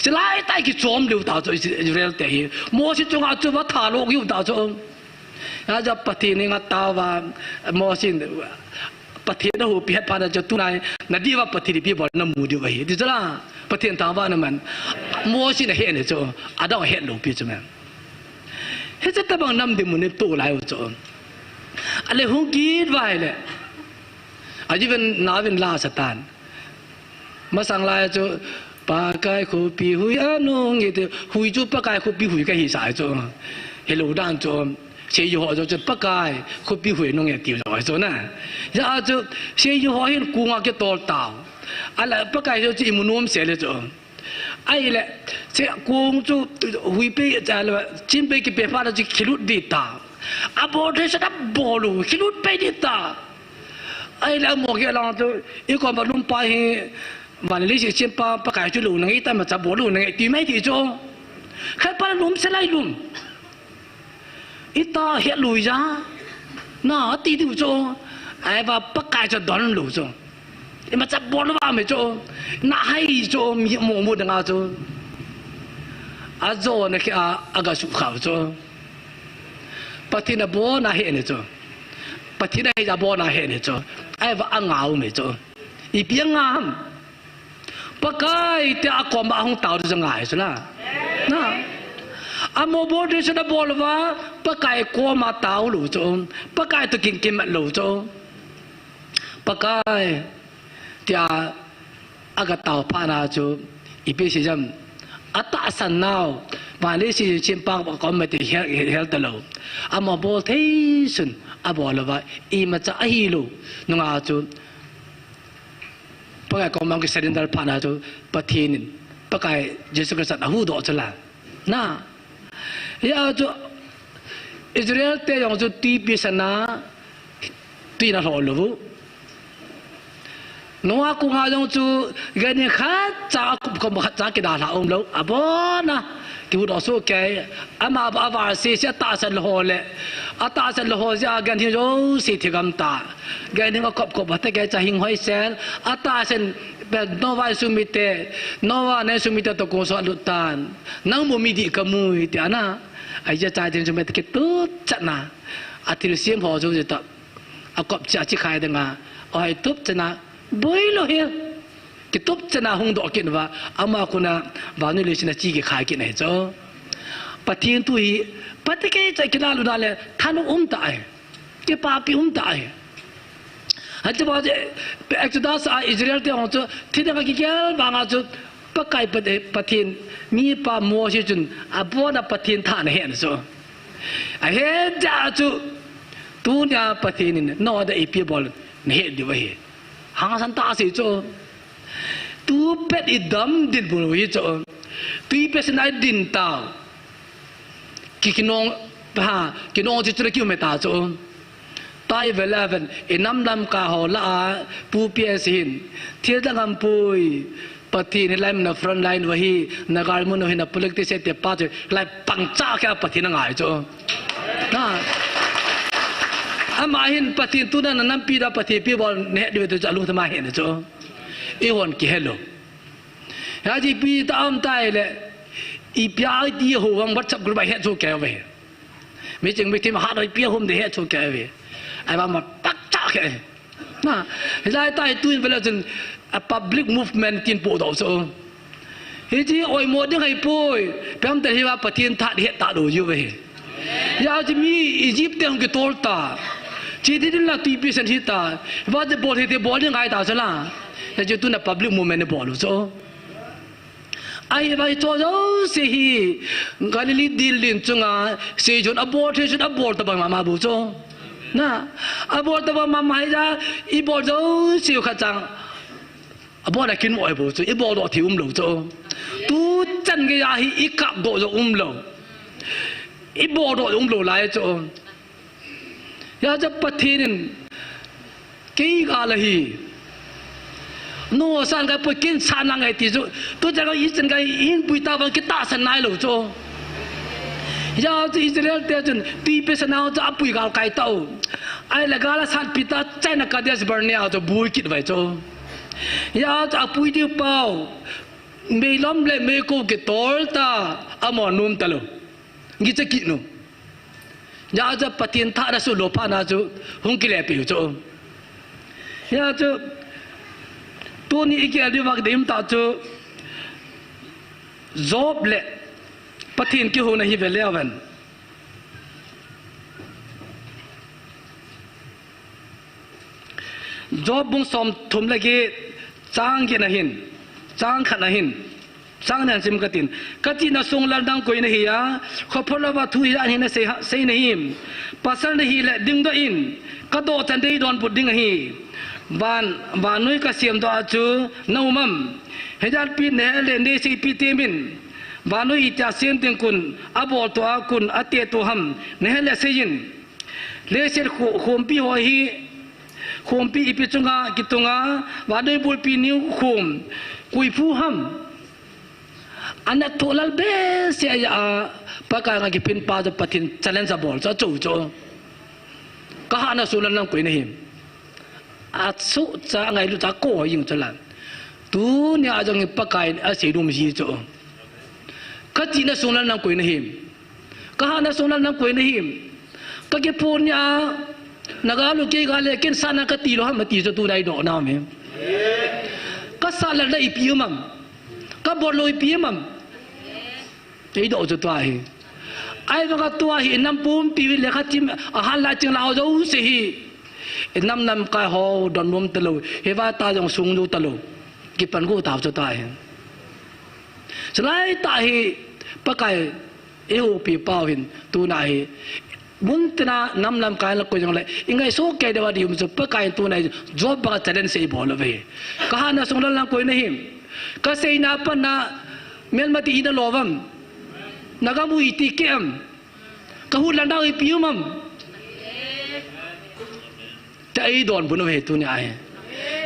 se lai tai ki chom lu ta cho Israel te hi mo si chung a chu wa tha lo yu ta cho a ja pathin ni nga ta wa mo sin pathin da hu pi hat pa da cho tu nai na di wa pathin pi bol na mu di wa hi di la pathin ta wa na man mo sin he ne cho a da he lo pi chu man he cha ta bang nam di mu ne to lai cho ale hu ki vai le a ji ven na ven la satan mà sang lại cho ba cái khu bị hủy anh nông nghiệp hủy chú ba cái khu bị hủy cái gì sai cho hello đang cho xây dựng họ cho ba cái khu bị hủy nông nghiệp tiêu rồi cho nè giờ cho xây dựng họ hiện cung cái tổ tàu anh là ba cái cho chỉ muốn nuông xeเลยcho ai là sẽ cung cho hủy bị trả là chính bị cái bề phát là chỉ khí lút đi tàu à bộ thế sẽ đắp bộ luôn khí lút bị đi tàu ai là một cái lòng cho yêu cầu mà luôn bay và lý sự chiêm pa cái chỗ lùn này ta mà chả bỏ lùn này tùy mấy thì cho khai pa lùn sẽ lại lùn ít ta hiện lùi ra nó tí tiêu cho ai và cái cho đón lùn cho mà chả bỏ nó vào mấy cho nó hay cho một đằng nào cho à cho này cái cái sụp khảo cho bắt thì nó bỏ nó hiện này cho bắt thì này ra bỏ nó hiện này cho ai và ăn ngáo mấy cho ít tiếng ngam pakai te akom ba hong tau de ngai sala na amo bo de sa bolwa pakai ko ma tau lu cho pakai to king kim lu cho pakai tia aga tau pa na cho ipe si jam ata san nau ba le si chim pa ko ma te hel ta lo amo bo thei sun abolwa I ma cha hi lu nga cho pakai kau mang kesedendal panah tu patinin pakai Yesus Kristus ahu do cela na ya tu Israel te yang tu tipi sana tu ina lo lu Noa ku nga jong chu gani kha cha ko ma cha ki da la om lo abona ki hu do so ke ama ba va se se ta san ho le ata san ho ja gan thi jo si thi gam ta gani nga kop kop ta ke cha hing hoi sel ata san be nova sumite nova ne sumite to ko so lutan nang mo mi di kamu ti ana ai ja cha tin sumite ki tu chana atil sim ho jo ta akop cha chi khai da nga oi tup chana boi lo he ki tup chana hung do kin wa ama kuna wa nu le sina chi ki khai ki nei cho pathin tu hi patike cha ki la lu na le thanu ta ai ki pa pi ta ai ha cha ba je exodus a israel te ho cho thida ki kyal ba nga cho pakai pathin mi pa mo si chun abona pathin tha ne hen so a he ja chu tu nya pathin no da ipi bol ne he di wa he hang san ta si cho tu pet I dam din bu hi cho tu pet sai din ta ki kinong ha kinong chi chu ki me ta cho tai velaven inam lam ka ho la pu pia sin thil da ngam pui pati ni lai na front line wa hi nagar mun hi na pulik ti se te pa che lai pang cha kha pati na ngai cho na ama hin pati tu na nam pi da pati pi bol ne de to chalu thama hin cho I hon ki hello ya ji pi ta am tai le I pya ti ho wang WhatsApp group he cho ke we mi ching mi tim ha dai pi hom de he cho ke we ai ba ma tak cha ke na lai tai tu vela chen a public movement tin po do so hi ji oi mo de hai poi pam te hi wa patin tha he ta do yu we ya ji mi Egypt te ke tol ta chỉ đi đến là tùy bị sinh ta, và để bỏ thì bỏ đi ngay ta sẽ là, để cho tôi là public movement để bỏ luôn số. Ai vậy cho đâu sẽ hi, cái này đi liền chung à, sẽ chọn abort thì chọn abort tập bằng mà bù cho, na abort tập bằng mà hay ra, abort đâu sẽ khát chẳng, abort là kinh mọi bù cho, abort đó thì lẩu cho, tu chân cái gì hi, cặp độ cho lẩu, abort đó lẩu lại cho. Ya jab pathin ki galahi no san ga pukin sana ngai ti ju tu jaga isin ga in puita ba kita san nai lo cho ya tu Israel te jun ti pe sanao cha apui gal kai tau ai la gala san pita china ka des bernia to bui kit vai cho ya cha apui ti pau me lom le me ko ke tol ta amon num talo ngi cha ki no ya cho patien tha ra su lo pa na chu hung ki le pi chu ya chu tu ni ke ali wak dim ta chu job le patien ki ho na hi vele avan job bung som thum la ge chang ge na hin chang khat na hin sang nan sim katin katina song lan dang koi na hi ya khophola ba thu hi an se sei na him pasal na hi le ding do in ka do chan dei don put ding hi ban noi ka siam do chu nomam hejal pi ne le ne si pi temin ban noi ta siam teng kun abo to a kun ate to ham ne le seyin le ser khom pi ho hi khom pi ipi chunga kitunga ban noi bul pi niu khom kui phu ham anak tolal be se ya pakai ngaki pin pa de patin challenge ball cha chu chu ka ha na sulan lang koi na him at su cha ngai lu cha ko yin chalan tu nya jong pakai a se dum ji chu ka ti na sulan lang koi na him ka ha na sulan lang koi na him ka ke pon nya naga lu ke ga le ken sana ka ti lo ha ma ti cho tu dai do na me ka sa la dai pi mam ka bor loi pi mam ei do cho toai ai ba ka toai nam pum pi le kha chim a han la ching lao zo se hi nam ka ho don mum talo he ba ta jong sung lu talo ki pan go ta cho toai slai ta hi pa kai e ho pi pau hin tu na hi mun tena nam kai la ko jong le ingai so ke de wa di mu pa kai tu na job ba challenge se bol ve ka ha na sung la ko na him ka sei na pa na mel mati ida lovam nagamu iti kem kahulan daw ipiumam tai don bunu he tu ni ai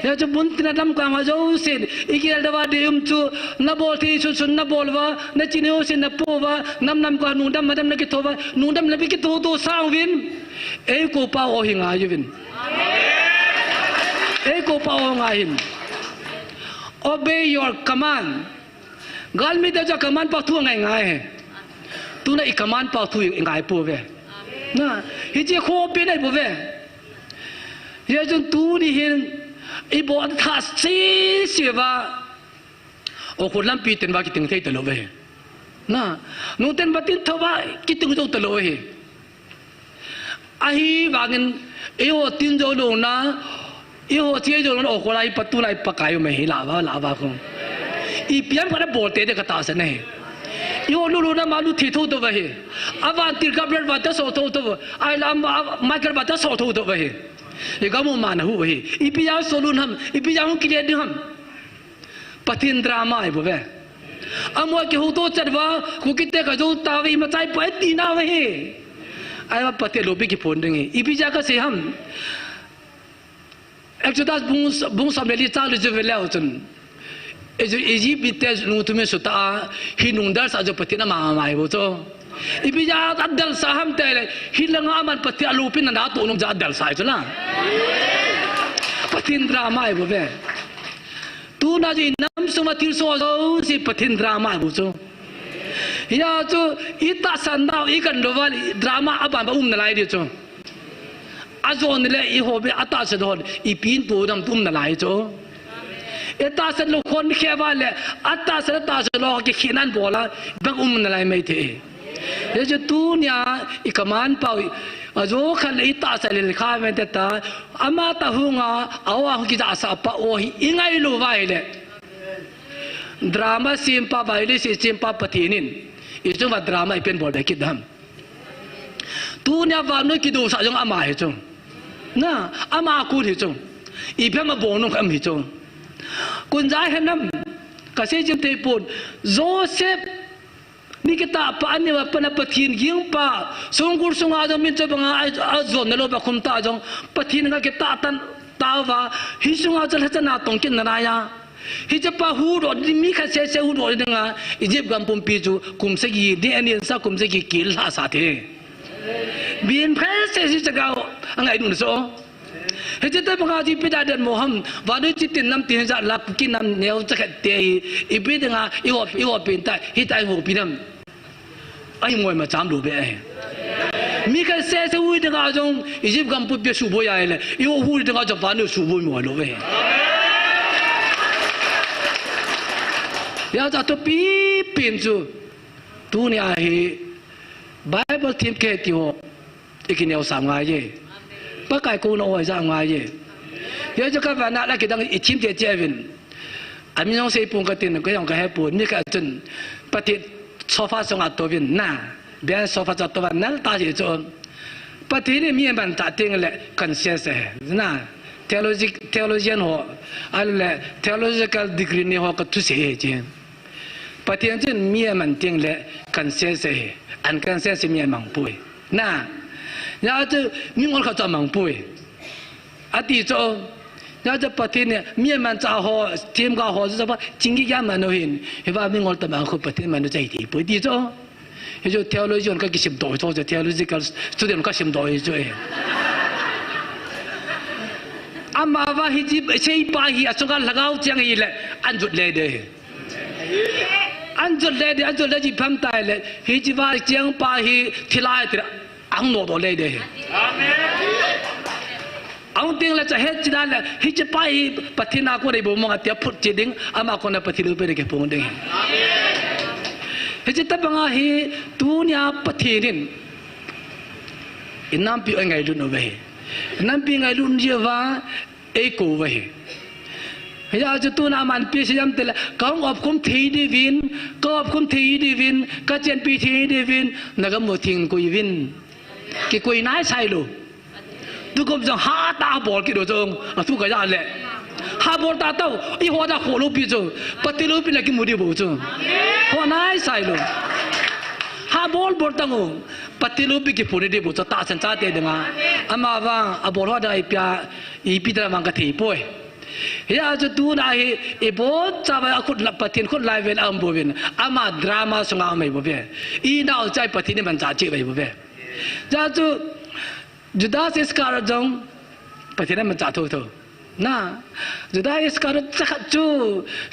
ya chu bun tin lam ka ma jo sin ikil dawa deum chu na bol thi chu sun na bol wa na chineo sin na po wa nam ka nu dam madam na ki tho wa nu dam la bi ki to sang win e ko pa o hinga yuvin e ko pa o nga hin obey your command gal mi da ja command pa thu ngai ngai tu na I command pa thu ngai po ve na hi je kho pe nai po ve ye jun tu ni hin I bo tha si wa o ko lam pi ten ba ki ting thei ta lo ve na nu ten ba tin tho ba ki ting zo ta lo he a hi wa ngin e o tin zo lo na e o tie zo lo o ko lai pa tu lai pa kai me hi la ba ko I pian pa na bo te de ka ta sa ne yo lulu na malu thi thu to vahe avan tir ka blood ba ta so to ai lam michael ba ta so to vahe ye ga mo man hu vahe ipia solun ham ipia hu clear de ham pathin drama ai bo ve amo ke hu to charwa ku kitte ka jo ta vi ma chai pai ti na vahe ai ba pate lobi ki phone denge ipia ka se ham exodus bung sameli cha le je ve la chun Egypt bites nung tume suta hinungdar sa jo pati na mamay bo to ibija adal saham tele hilanga man pati alupin na to nung ja adal sa ito na patin drama bo ve tu na ji nam sumatil so si patin drama bo to ya to ita sanda ikan doval drama aban ba na lai di to azon le I hobe ata sa don ipin po dam tum na lai to eta sa lo kon khe ba le ata sa ta sa lo ki khinan bola bang na lai mai the ye je tu nya I kaman pau ajo khan ita sa le kha me ta ama ta hunga awa ki ja sa pa o hi ingai lu vai le drama simpa bai le si simpa patinin I chu wa drama I pen bol da kidam tu nya wa no ki do sa jong ama he chung na ama ku hi chung I phe ma bo no kam hi chung kun jai hanam kasi jim te pun Joseph ni kita pa ani wa pana pathin ging pa songkur songa jom min chobanga azon nalo ba khum ta jong pathin ga kita tan tawa hi songa jal hachana tongkin nanaya hi japa hu ro mi kha se hu ro dinga Egypt gam pum pi chu kum se gi de ani sa kum se gi kil ha sa the bin phe se si chaga angai dun so Hejita pengaji pida dan moham, wadu citin nam tihan zat lap kinam neo cakap teh, ibi dengar iwa pintai hitai ho pinam, ay moy macam lu be. Mika se hui dengar jong Egypt kamput dia subuh ya le, iwa hui dengar Japan subuh moy lu be. Ya jatuh pipin tu, tu ni ahi Bible tim ke tiho, ikin neo sama aje. Pakai ku no za ngai ye je ka va na la ki dang I chim te chevin ami nong se pung ka tin ko yong ka he pu ni ka chun pati sofa song a to vin na bian sofa cha to van nal ta je cho pati ni mien ban ta ting le conscience na theologian ho al le theological degree ni ho ka tu se je pati an chen mien man ting le conscience an conscience mien mang pu na ya tu mingol kha cha mang pui ati cho ya cha patin mien man cha ho tim ga ho cha ba jing gi ya man no hin he ba mingol ta ma khu patin man no chai ti pui ti cho he jo theology on ka ki sim do cho theological student ka sim do cho e ama wa hi ji sei pa hi achunga lagau chang hi le an jut le de an jut le ji pham tai le hi ji wa chang pa hi thilai tra ang no do le de ang ting la cha he chi dan la hi che pai pathina ko re bo ma tia phut chi ding ama ko na pathilu pe ke pong ding he che ta banga hi tu nya pathirin inam pi ngai lu no ve nam pi ngai lu je wa e ko ve he ya chu tu na man pi siam te la kaung op kum thi di vin ko op kum thi di vin ka chen pi thi di vin na ga mo thing ko vin ki koi nai sai lu tu kom jong ha ta bol ki do jong tu ka ya le ha bol ta tau I ho da ho lu pi jong pati lu pi la ki mu di bo jong ho nai sai lu ha bol tang o pati lu pi ki pu di bo ta san cha te de ma ama wa a bol ho da I pya I pi da mang ka thi poi เฮียจะดูนะเฮบอจะไปเอาคนปฏินคนไลฟ์เวลอัมบูวินอามาดราม่าสงฆ์ไม่บุเบอีน่าเอาใจปฏินมันจะจีไม่บุเบจะจุดาสิสการ์จงปฏินมันจะทุน่าจุดาสิสการ์จะขัดจู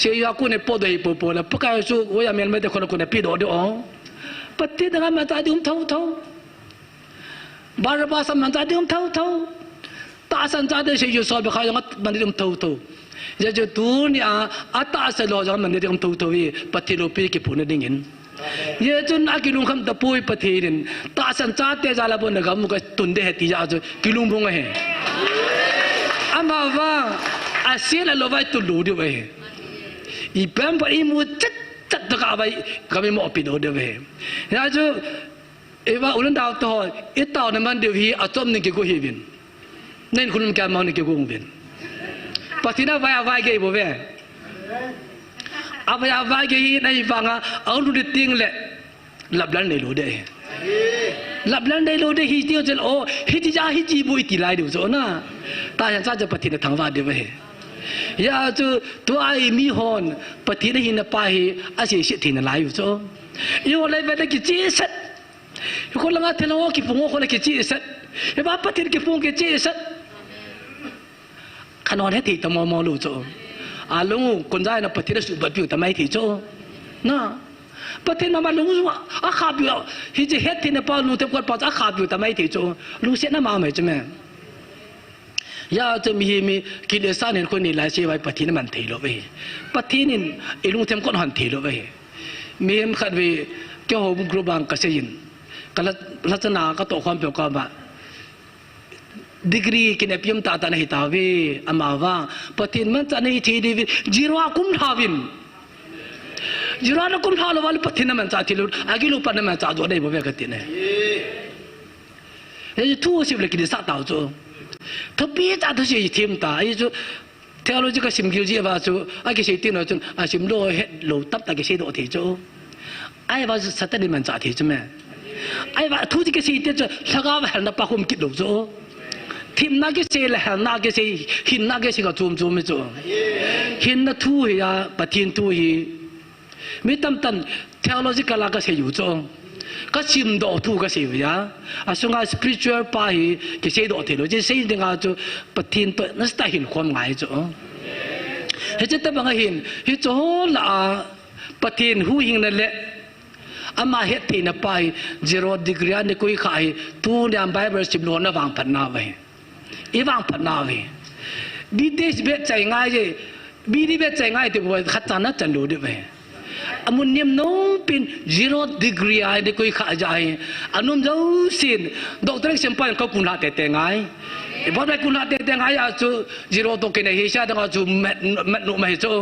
เสียกูเนี่ยปวดเลยปวดแล้วพวกเขาจูว่าอย่างนี้ไม่ได้คนเนี่ยปีโดดอ๋อปฏินมันจะดื่มทุบาร์บาสมันจะดื่มทุตาสันจะได้เสียอยู่สอบไปเขาอย่างมันดื่มทุจะจุดตัวเนี่ยอัตตาเสลอจังมันดื่มทุวีปฏิรูปปีกิปุนดิ่งอินเยอะจนอากิลุงคำตะปุยปฏิรินตาสันจะเตะจาลาบนนะครับมุกตุนเดหติจาจุกิลุงพงเฮอามาว่าอาเซียนเราไว้ตุลูดีเว้ยอีเพิ่มไปอีมูจัดตะกาไปก็ไม่เหมาะปีโดดีเว้ยนะจุเอว่าอุลันดาวตัวอีตาวนั้นมันเดี๋ยวฮีอาจอมนึงเกี่ยวกับฮีบินนั่นคุณมันแกมันเกี่ยวกับบินปฏินาไว้เอาไว้เกี่ยวกับเว้ยเอาไว้เอาไว้เกี่ยวในฟังอ่ะเอาดูดิติ้งเลยหลับหลังในโลเดหลับหลังในโลเดฮีเดียวจะโอ้ฮีที่จะฮีจีบุยตีไล่ดูโซนะตาฉันจะปฏินาทางว่าเดี๋ยวเว้ยยาจูตัวไอ้มีฮอนปฏินาหินไปอาศัยเสียทีนั่นไล่อยู่โซอยู่อะไรไปได้กี่จีสัตคนละงัดเทนโอกิปุ่งคนละกี่จีสัตเฮ้ยบ้าปฏิกิปุ่งกี่จีสัตขนอนให้ตีตมอลูโจอาลุงคนใจน่ะปฏิกิสุบัติอยู่แต่ไม่ตีโจน่ะปฏิมาลุงว่าอาขาบอยู่ฮิจิเฮ็ดที่เนี่ยพอลุงเต็มกว่าพออาขาบอยู่แต่ไม่ตีโจลุงเสียน้ำมาไหมจ๊ะแม่ยาจะมีกิเลสเนี่ยคนนี้หลายชีวิตปฏินั่นมันตีโลไปปฏินี่ไอ้ลุงเต็มก้นหันตีโลไปมีมขัดวิเกี่ยวกับกรุบังกษยินก็ลักษณะก็ต่อความเปรียบความว่าดีกรีกินเอพิมตาตาในตาวิอามาว่าปฏิมันจะในที่ดีวิจิรวาคุมทาวินจิรวาคุมทาลวันปฏินั่นมันจะที่ลุอากิลุปันนั่นมันจะตัวได้บ่เวกติเนี่ยเฮ้ยทั่วสิบเลยกินสัตว์ตัวจูทับปีจ้าทุกสิ่งทีมตาไอ้จูเทโลจิก็สิมกิลจีว่าจูไอ้กิสิตินจูไอ้สิมโลเฮโลตับตากิสิโดที่จูไอ้ว่าสัตว์นี่มันจะที่จูไหมไอ้ว่าทุกที่กิสิติจูสักวันนับปะคุมกิโลจูทีมนักกิสิเลยนักกิสิหินนักกิสิก็จูมไม่จูหินนักทุ่ยาปฏินทุ่ยไม่ตั้มตันเทโลจิก็ลากกิสิอยู่จูก็ชิมดอกทุ่ก็สิวะอาส่งอา spiritual ไปกิสิดอกที่เราจะสิ่งที่เราจูปฏินตัวนั่นสไตล์หินความหมายจูเฮ้ยจะตั้งบางหินเฮ้ยจูละปฏินหูหิงนั่นแหละอามาเฮ็ดที่นับไป0 degree นี่คุยขายตู้เนี่ยไบเบิลสิบโลนะวางพันนาไว้อีวางพันนาไว้บีเดสเบ็ดใจง่ายเลยบีดีเบ็ดใจง่ายที่ว่าขัดจานะจันดูดิเว้ยอามุนเนียมน้องเป็น0 degree นี่คุยขายใจอานุ่มเจ้าสินดอกเตอร์เซมปันเขาคุณหาแต่ง่ายพอได้คุณหาแต่ง่ายอาจู0ตัวกินเฮียชาดังอาจูแมทนุ่มไม่จู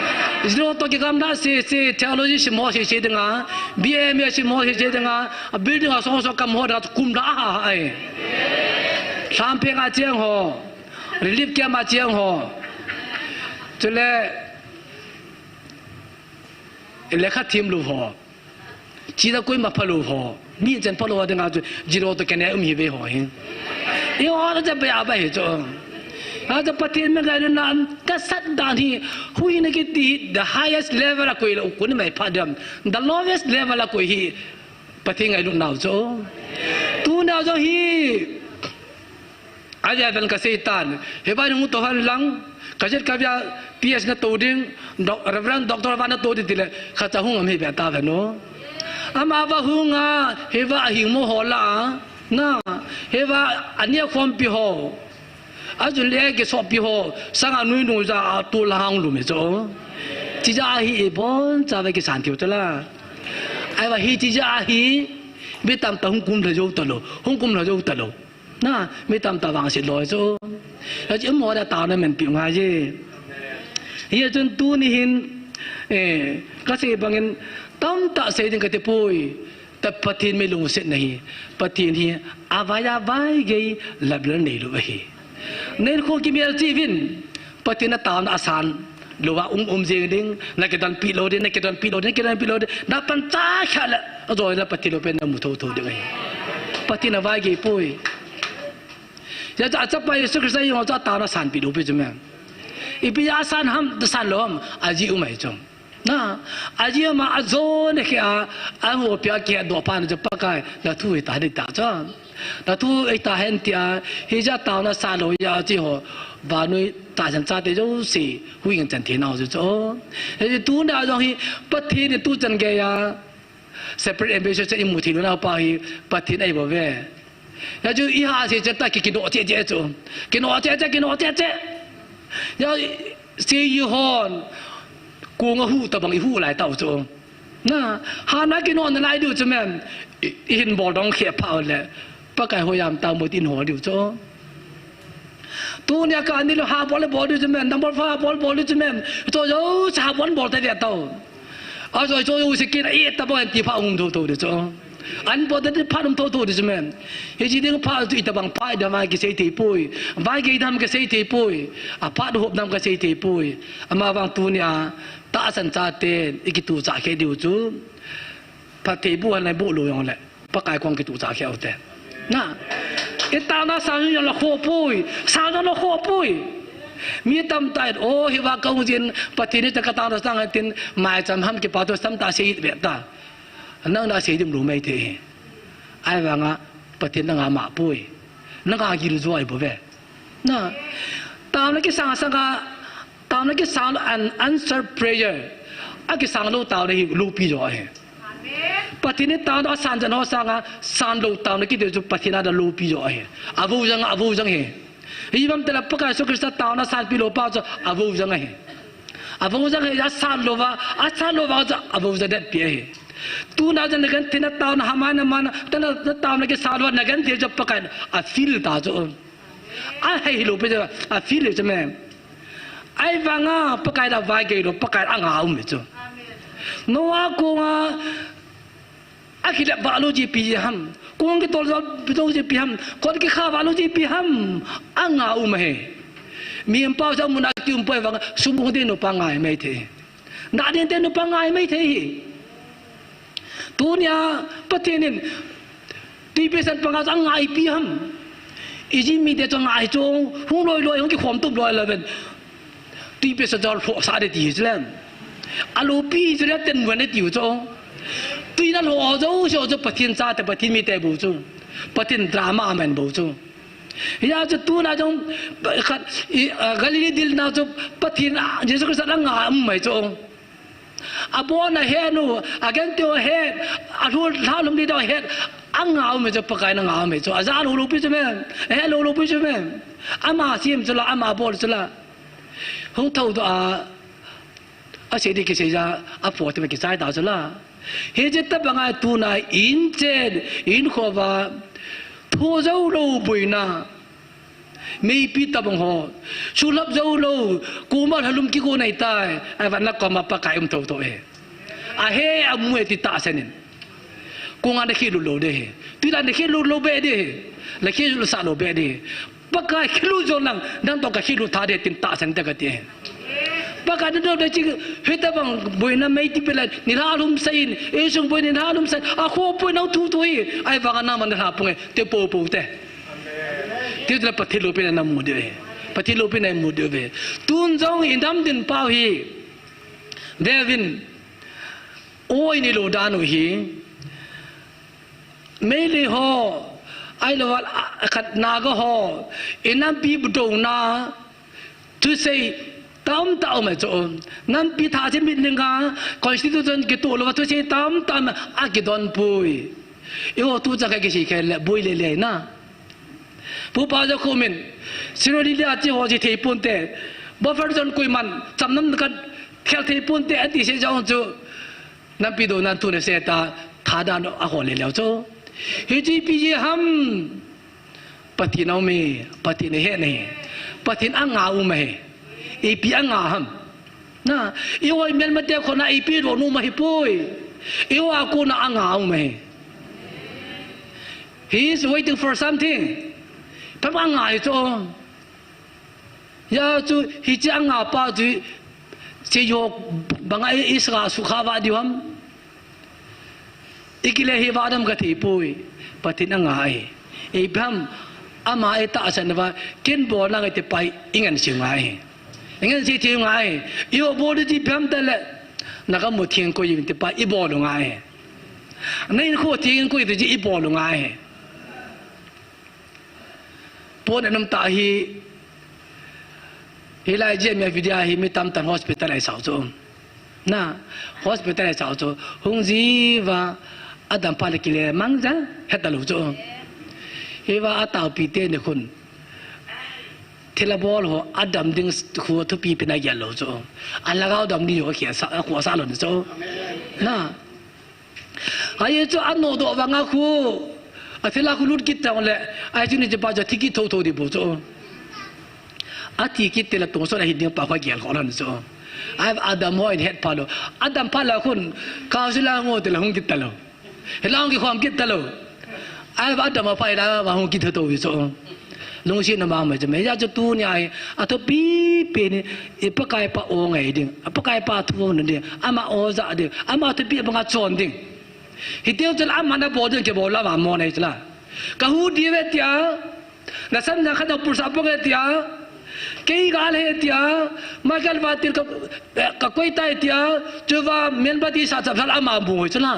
0ตัวกินกำลังเสียเทโลจีสิมอสิดังอาBMสิมอสิดังอาบิลดิ้งอาสองกำหัวดังคุมด่าไอ้สามเพลงอาเจียงหัวรีลิฟเกียมาเจียงหัวจุดเล่เล็กทีมลูกหัวจีน่าคุยมาพลูหัวมีเจนพลูหัวดังอาจู0ตัวกินมีเวหัวเองอีหัวเราจะไปอาไปเหรออาจจะปฏิบัติการนั้นก็สัตว์ด่านที่หุยนักที่ the highest level ละคุยแล้วคุณไม่พอดำ the lowest level ละคุยปฏิบัติการนั้นจ้ะตัวนั้นจ้ะฮีอาจจะเป็นเกษตรเฮ้ยบ้านมึงตัวหันหลังเกษตรกับยา PS นั่นตัวดิ้งReverend Doctor วันนั่นตัวดิ้งเลยข้าจะหุ่งไม่แบบตาแบบโน้อามาว่าหุ่งอ่ะเฮ้ยว่าหิงโมโหละน่ะเฮ้ยว่าอันนี้ความพิโหอาจจะเลี้ยงสอบพิโหสังอานุยนูจะตัวละหังรู้ไหมจ๊ะที่จะฮีบอนจะไปกี่สันติวจ้ะล่ะไอ้ว่าฮีที่จะฮีไม่ตามตาหุ่งกุมเลยจูตลอดหุ่งกุมเลยจูตลอดน่ะไม่ตามตาวางสิลอยจูแล้วจะมอได้ตาเนี่ยมันปีงไงจีเฮียจนตัวนี้เห็นก็เสียบางเงินต้องตัดเสียถึงกระติปุยแต่ปฏิไม่ลงเสร็จนี่ปฏินี่อวัยวะกี่ลับเรื่องนี้รู้ไหมเนี่ยคนที่มีอาชีพปฏิน่ะตามอาสานหรือว่าเจริญนักการพิโรดนักการพิโรดนับปัญจาขะละเอาตัวนั้นปฏิโลเป็นน้ำมุทโตด้วยปฏิน่ะว่ากี่ปุยจะไปสุขสันต์ยังจะตามอาสานพิโรไปจุ่ม ipiya san ham san lom aji umai chom na aji ma azo ne kya amo pya kya do pan je pakai na thu ta de ta cha na thu ai ta hen tia hi ja ta na sa lo ya ji ho ba noi ta chan cha de jo si hui ngan chan the na jo cho e tu na jo hi pathi ne tu chan ge ya separate ambition cha imu thi na pa hi pathi ai bo ve ya ju i ha se cha ta ki do che che cho ki no che ya si yu honกูงะฮู้ตะบังอีฮู้หลายเต้าโจนะหานักกินอนหลายดูจะแม่นหินบ่ดองเขียบเผาแหละปะไก่โหยามตามบ่ตินหัวดิโจตูเนี่ยการนี่เราหาบอลบอลดูจะแม่นดังบอลฟ้าบอลดูจะแม่นโจโยสาบอลแต่เดียวเต้าเอาโจอยู่สิกินเอตะบ่ติพะองโตดิโจอันบ่ได้พะองโตดิจะแม่นเฮจิดิงพะตุอิตะบังพะดะมากิเสติปุยวายกิดำกิเสติปุยอะพะดูหบนำกิเสติปุยอะมาวังตูเนี่ยตาสันจาเตนอีกิตูจ่าแค่ดิวจูพระเทบุอันในบุลุยองแหละพระกายกองกิตูจ่าแค่เอาแต่น่ะไอ้ตาหน้าสาวยังละโคปุยสาวยังละโคปุยมีตำตายโอ้ฮิวากงจินปฏินิจกตาเราสร้างให้ตินหมายจำห้ามกิปาตัวซ้ำตาเสียเบียดตานั่งน่าเสียดิมรู้ไม่เทไอ้ว่างะปฏินังอามาปุยนังอากิรุจอยบุเวน่ะตามนั้นกิสังสังกาตามนั้นก็สั่งอัน answer prayer อ่ะก็สั่งโลตาวนี่รูปีจ่อยปฏินิตาวนั่นสั่งจะน้อสั่งอ่ะสั่งโลตาวนี่ก็เดี๋ยวจะปฏินัดรูปีจ่อยอาวูจังเฮยี่บัมแต่ละประกาศสุขิสตาวนั่นสั่งปีโลป้าจะอาวูจังเฮอาวูจังเฮจะสั่งโลว่าจะอาวูจะเด็ดเปียเฮตูน่าจะนักที่นัดตาวนั่นหามันแต่นัดตาวนั่นก็สั่งว่านักที่จะประกาศอ่ะฟีลตาจะอ่ะให้โลไปจะอ่ะฟีลจะแม่ไอ้ฟังอ่ะปะไก่ดาวไฟเกย์ปะไก่อ่างเอาไม่จบนัวกูอ่ะอาคิดว่าบาลูจีปีฮัมกูงกิตัวเราปีตัวจีปีฮัมคนที่ข้าบาลูจีปีฮัมอ่างเอาไม่มีอันเป้าจะมุนักที่อุ้มไปฟังสมบูรณ์เดนุปังไงไม่เทนาเดนเดนุปังไงไม่เทตัวเนี้ยประเทศนี้ที่เป็นสันปังอ่างไงปีฮัมอีจีมีแต่จะไงจงหุ่นลอยของที่ความตุบลอยเลยเป็นที่เป็นสจอลโผล่สาเดตีจะเล่นอาลูปีจะเล่นเต็มวันในติวจงที่นั่นหัวจงจะจะปฏิญญาแต่ปฏิมีแต่บูจงปฏิญดราม่ามันบูจงยาจะตัวน่าจงกาลิดิลน่าจงปฏิญเยซูคริสต์นั่งงามไม่จงอาบัวน่ะเฮนูอาเกนเตียวเฮอาทูท่าลมดีดาวเฮอ่างงามไม่จะปะไก่นั่งงามไม่จงอาจารย์ลูปีจะแม่เฮลูปีจะแม่อามาเสียมจะละอามาบัวจะละของเท่าตัวอาเสด็จกิจจะอาฝอที่มันกิจใจดาวจะละเฮจิตตบังไอตัวน่ะอินเจนอินขวาทัวเจ้าโลบุยน่ะไม่ปีตบังหอชุลับเจ้าโลกูมาทะลุมกิโกในตายไอ้วันนักก็มาปะไก่เท่าตัวเออาเฮอมวยติตาเสนินกูงานได้ขี้ลุโลเด้ตุยานได้ขี้ลุโลเบเด้และขี้ลุสาโลเบเด้ปะไก่ขี้ลุจนังนั่งตัวกับขี้ลุท่าเดตินตาเสนเตกตีปะไก่นั่นเราได้จริงเฮตบังบุยน่ะไม่ติเป็นไรนิราลุมใส่เอชงบุยนิราลุมใส่อาโคบุยน่าทูตัวไอ้ฟังน้ามันหาปุ่งเตปโปเตเดี๋ยวจะปฏิโลเป็นน้ำมุดเวปฏิโลเป็นน้ำมุดเวตุนจงอินดัมดินป้าฮีเดวินโอ้ยนี่โลดานุฮีไม่เลยฮอไอ้ละว่าขัดนาก็ฮออินน้ำปีบดงนาทุเซตามตามมาจนน้ำปีท่าเช่นมิดหนึ่งกันคอนสติทูชันกิตัวละว่าทุเซตามอากิดอนปุยอีโอตัวจะแค่กี่สิ่งแค่ละบุยเลยนะผู้ป่าจะคุมินสิ่งนี้อาจจะว่าจะเทปุ่นเตะบัฟเฟอร์จนคุยมันจำน้ำกันแค่เทปุ่นเตะอันที่เสียจังจูน้ำปีโดนันทุนเสียตาท่าดานอาหอนเลยแล้วจูเฮจีปีฮัมปฏิน้องมีปฏิเนเฮนี่ปฏิอ่างงาอุเมอีปีอ่างงาฮัมนะอีว่าเมียนมาเดียวคนน่ะอีปีโดนูมาฮิปุยอีว่ากูน่ะอ่างงาอุเม he is waiting for something พระอ่างงาอยู่จ้องยาจูฮิจิอ่างงาป้าจูเสียกบังไออิสราสุขาวาดิวัมอีกิเลหิวาดัมกติปุยปฏินังไงไอ้บัมอามาไอ้ตาสันว่ากินบ่อนังไอ้เตไปอิงันเสียงไง งั้นสิที่ง่ายอีโอบอที่เพิ่มแต่ละนักมุทิงก็ยิ่งที่ไปอีบอลง่ายนั่นคู่ทิงก็ยิ่งที่อีบอลง่ายพอน้ำตาฮีไลเจมีวิดีโอฮีมีตามตัน hospital ไอ้สาวโจน่ะ hospital ไอ้สาวโจหงจีว่าอาดัมพาเลกิเลมังจ้ะเฮ็ดตลอดโจฮีว่าอาตาวปีเตเนี่ยคนเทเลบอลหัวอาดัมดึงหัวทุปีเป็นอะไรโลโจอันละก็อาดัมนี่อยู่ก็เขียนหัวซาลอนโจน่ะไอ้โจอันโนดวังอาคูอาเทลาคูลุดกิตจังเลยไอ้จุนี่จะป้าจะทิกิโตโตดิบุโจอาทิกิตเตละตัวส่วนหินยังป้าก็เกี่ยวกับนั่นโจไอ้อาดัมหัวเฮ็ดพาโลอาดัมพาละคนข้าวสิลาโง่เตละหงกิตตะโลเฮลาหงกิความกิตตะโลไอ้อาดัมมาไปละว่าหงกิตโตวิโจลุงชินมาไม่จะไม่อยากจะตูเนี่ยอัตปีเป็นอีปะกายปะโอไงดิ่งปะกายปะทุ่งนั่นดิ่งอามาโอซาดิ่งอามาตุปีบังอาจอนดิ่งฮิตเดียวจะละอามานะบอดิ่งจะบอกละว่ามอนี่จะละกะฮูดีเวทียนั่นสัญญาขัดปุษาปกติยเกี่ยกาลเฮตียมาเกลวาติร์กะคุยตายตียจูว่าเมียนบัติสัตว์สัตว์อามาบุยจะละ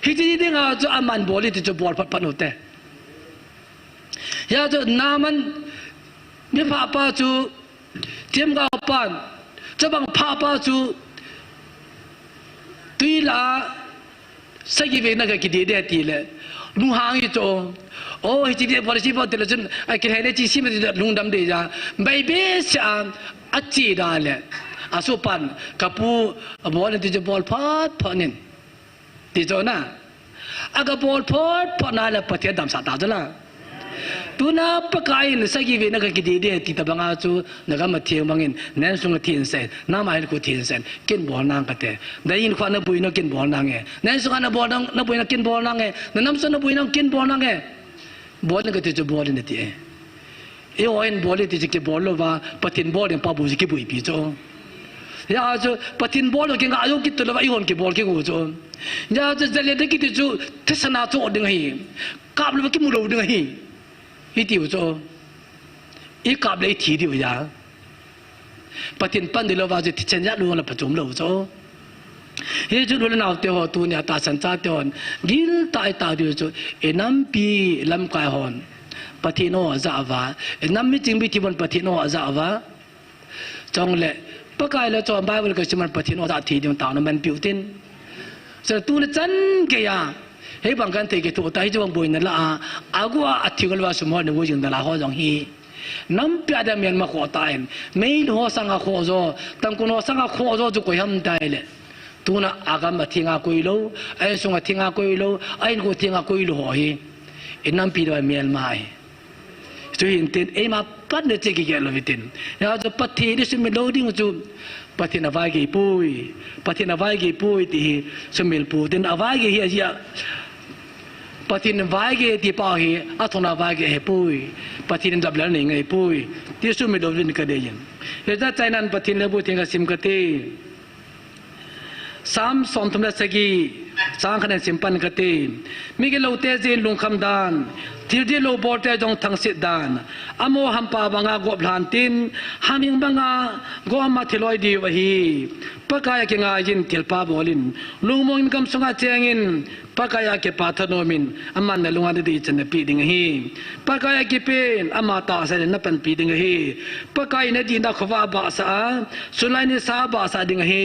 ฮิตดิ่งอาจะอามันบอลิที่จะบอลพัดพัดโนเตยาจะนามันมีพาป้าจูเทียมกับปันจะบังพาป้าจูตุยลาสักกี่เวนักกินเดียตีเลยลุงหางอยู่โจโอ้ยจีเดียพอสิพอเตลจนไอ้กินให้ได้จีซีมันจะลุงดำเดียจ้าไม่เบสอัจฉริยะเลยอาสุปันกับผู้บอลที่จะบอลพัดพันนินที่โจน่ะอากาบอลพัดพันนั่นแหละประเทศดำสาตาจ้ะล่ะตัวน่าปะกายนสักกี่เวนักกินเดียที่ตะบังอาจูนักมาเที่ยวบังอินนั่นส่งเที่ยวเส้นน้ำมันก็เที่ยวเส้นกินบอลนั่งกันเตะได้ยินความนับบุยนักกินบอลนั่งเองนั่นส่งนับบุยนักกินบอลนั่งเองนั่นน้ำส่งนับบุยนักกินบอลนั่งเองบอลนั่นก็จะบอลนี่ที่เออวันบอลที่จะเก็บบอลแล้วว่าปะทินบอลเนี่ยป้าบุษเก็บบุยปีโจยาจูปะทินบอลก็อายุกิตตัวว่าอีคนเก็บบอลเก็บกูโจยาจูจะเล่นได้กิตจูเทศนาโจดึงให้กาบเลยว่ากิมุโรดึงให้อีที่ว่าโจอีกาบเลยทีที่ว่าปะทินปั้นเดี๋ยวว่าจะที่ฉันอยากรู้ว่าประจุมโลโจเฮ้ยจุดนั้นเอาเที่ยวตัวเนี่ยตาสันจ้าเที่ยวกินตายตาเดียวโจน้ำปีลำกายหอนปะทินโอจะเอาว่าน้ำไม่จริงวิธีบนปะทินโอจะเอาว่าจงเลยปะกายแล้วจอมใบวันก็จะมันปะทินโอจะทีเดียวตามันผิวตินจะตัวนั้นจันเกียเฮ้ยบางการเทกิตัวตายจะวางบุญนั่นละอากูอาทิตย์กันว่าสมมติว่าจึงนั่นละหัวจังฮีน้ำเปียดเมียนมาขอตายไม่หัวสังขอโจตั้งคนหัวสังขอโจจุกยำตายเลยตัวน่ะอากาศมาทิ้งอากุยโลไอ้ส่งทิ้งอากุยโลไอ้กูทิ้งอากุยโลหอยน้ำปีดว่าเมียนมาจุดหินตินไอ้มาปัดเนี่ยเจ๊กี่แก่เราหินตินแล้วจะปัดทีนี่สมิลโลดิ้งจุปัดทีน่ะวายกี่ปุยปัดทีน่ะวายกี่ปุยที่สมิลปูตินอวายกี่เฮียปฏินวายเกติปาฮีอัตนาวายเกเหปุยปฏินดับแล้วนี่ไงปุยที่สุดไม่โดนวินกระเดียนเหตุใจนั้นปฏินเลบุติงกับสิมกติสามสมทุมเลสกีสางคะแนนสิมปันกติมีเกลโลเตจินลุงคำดานที่ดีโลบอลเตจงทั้งสิดดานอโมหัมปาบังากบหลานตินหามิงบังากอมาทิลอยดีวะฮีปะกายกิงายินทิลปาบอลินลุงมงกำสงาเจงินปะกายกิปาธโนมินอามันนลุงอันดีจันปีดิงฮีปะกายกิเป็นอามาตาเสนนับเป็นปีดิงฮีปะกายนดีนักขวาบาสาสุไลนิสาบาสาดิงฮี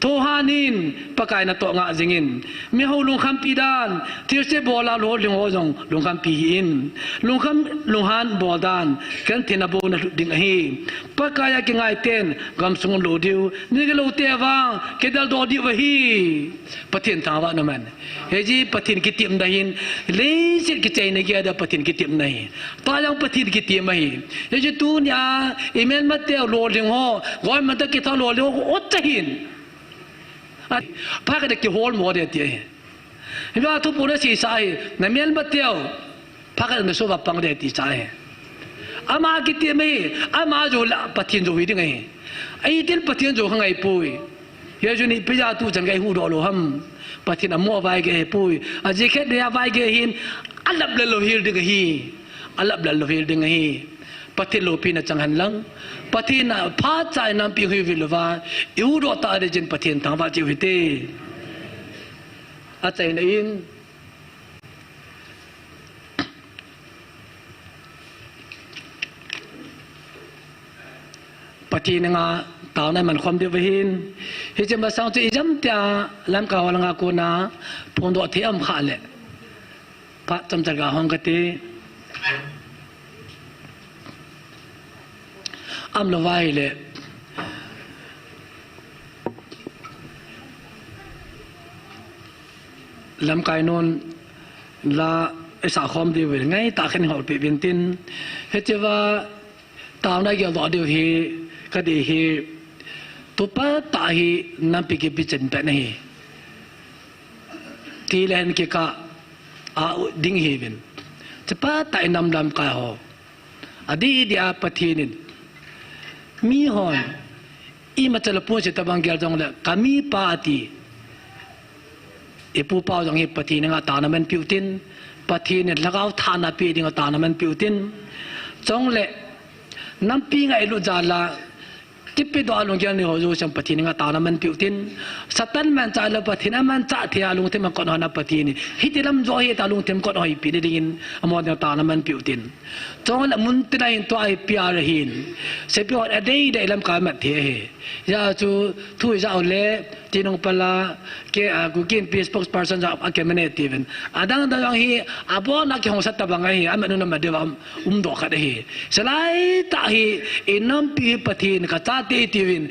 โทหานินปะกายนโตงาจิงินมีหูลุงคำปีดานที่เสบอลาโลลุงโฮจงลุงคำปีอินลุงคำลุงฮันบอดานกันเทนโบนดิงฮีปะกายกิงไอเตนกำสงโลดิวนี่ก็โลเตวังเกดัลโดดิวฮีปะเทียนทาวะนมันเฮจีปะทินกิติมdahin lesit ke chai nagi ada patin kitim nahi tayang patin kitim mai ye je tu nya email mate lo ling ho goi mate ki tha lo ling ho ottahin pa ka de ki hol mo de ti he ba tu pura si sai na mel mate pa ka na so ba pang de ti sai ama kitim mai ama jo la patin jo wi ding ai ai tin patin jo ngai pui ye ju ni pe ja tu chang gai hu do lo hamปฏินามัวไว้เกยปุยอาจจะแค่เดียไว้เกยหินอัลลับเลโลฮิลดึงฮีอัลลับเลโลฮิลดึงฮีป pati lopi na changhan lang pati na pha chai nam pi hui vilwa eu ro ta de jin pathin ta ba chi hite a chai na in pati na nga tao na man khom de hin hi je ma sang chi jam tia lam ka wala nga ko na phon do the am kha le pa cham char ga hong ka te am lo vai le lam kai non la sa khom de we ngai ta khen hol pe bin tin he che wa tao na ge do de hi ka de hi to pa ta hi nam pi ke pi chen pe nahi ti len ke ka a ding hi bin che pa ta nam lam ka ho adi dia pathin mi hon I macam pun saya tabang gel jong le kami parti ipu pau jong hi pati nga tanaman piutin pati ne lagaw thana pi ding tanaman piutin jong le nampi nga ilu jala tipi do alung gel ni ho jo sam pati nga tanaman piutin satan man chala pati na man cha thia alung te man kon na pati ni hitilam jo hi talung tem kon hoi pi ding amon na tanaman piutin jong la mun tinai to ai piar hin se pi hot adei dei lam ka mat the he ya chu thui ja le tinong pala ke gukin peace spokesperson ja akemene tiven adang dang hi abo na ke hong sat tabang hi amanu na madewa do kha de hi salai ta hi inam pi pathin ka cha te tivin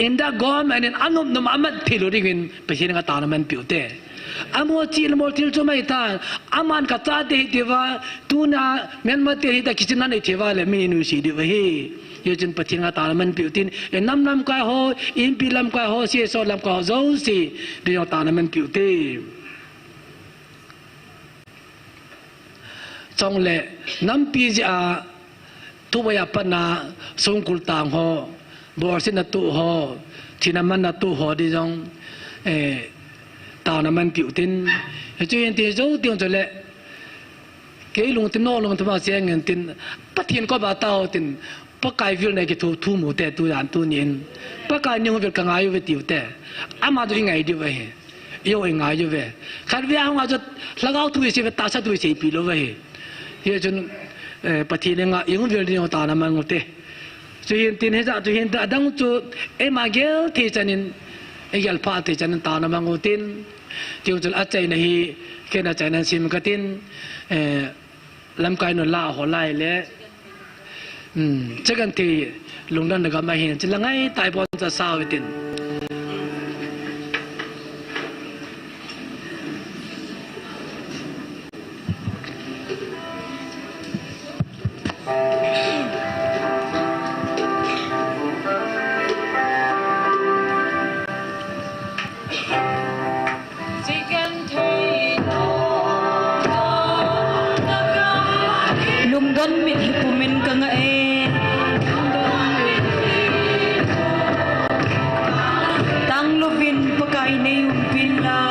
inda gom and anum num amat thilu ringin pathin nga tanaman piute amo chil mo til chumai ta aman ka cha te tiva tuna men mate hi ta kichna nei thewa le minu si di hi ye chen pathin nga tanaman piutin e nam nam ka ho in pi lam ka ho si so lam ka ho zo si di yo tanaman piute chong le nam pi ja tu ya pana song kul tang ho bor sin na tu ho thinaman na tu ho di jong tanaman piutin chu yin ti zo tiong chole ke lung tin no lung thma se ngen tin pathin ko ba tao tin pakai vil ne ke thu mu te tu yan tu nin pakai nyong vil ka ngai ve tiu te ama du ngai di ve yo ngai ju ve khat via nga jo lagao tu si ve ta sa tu si pi lo ve ye chun pathin nga yung vil ni ta na man te chu yin tin he ja chu hin da dang chu e ma gel thi chanin e yal pha te chan ta na man tin tiu chul a chai na hi ke na chai na sim ka tin lam kai no la ho lai le chagan ti lungdan daga ma hin chilangai tai bon cha saw tin lungdan mit hipumen ka nga tang lovin pagkain na yung pila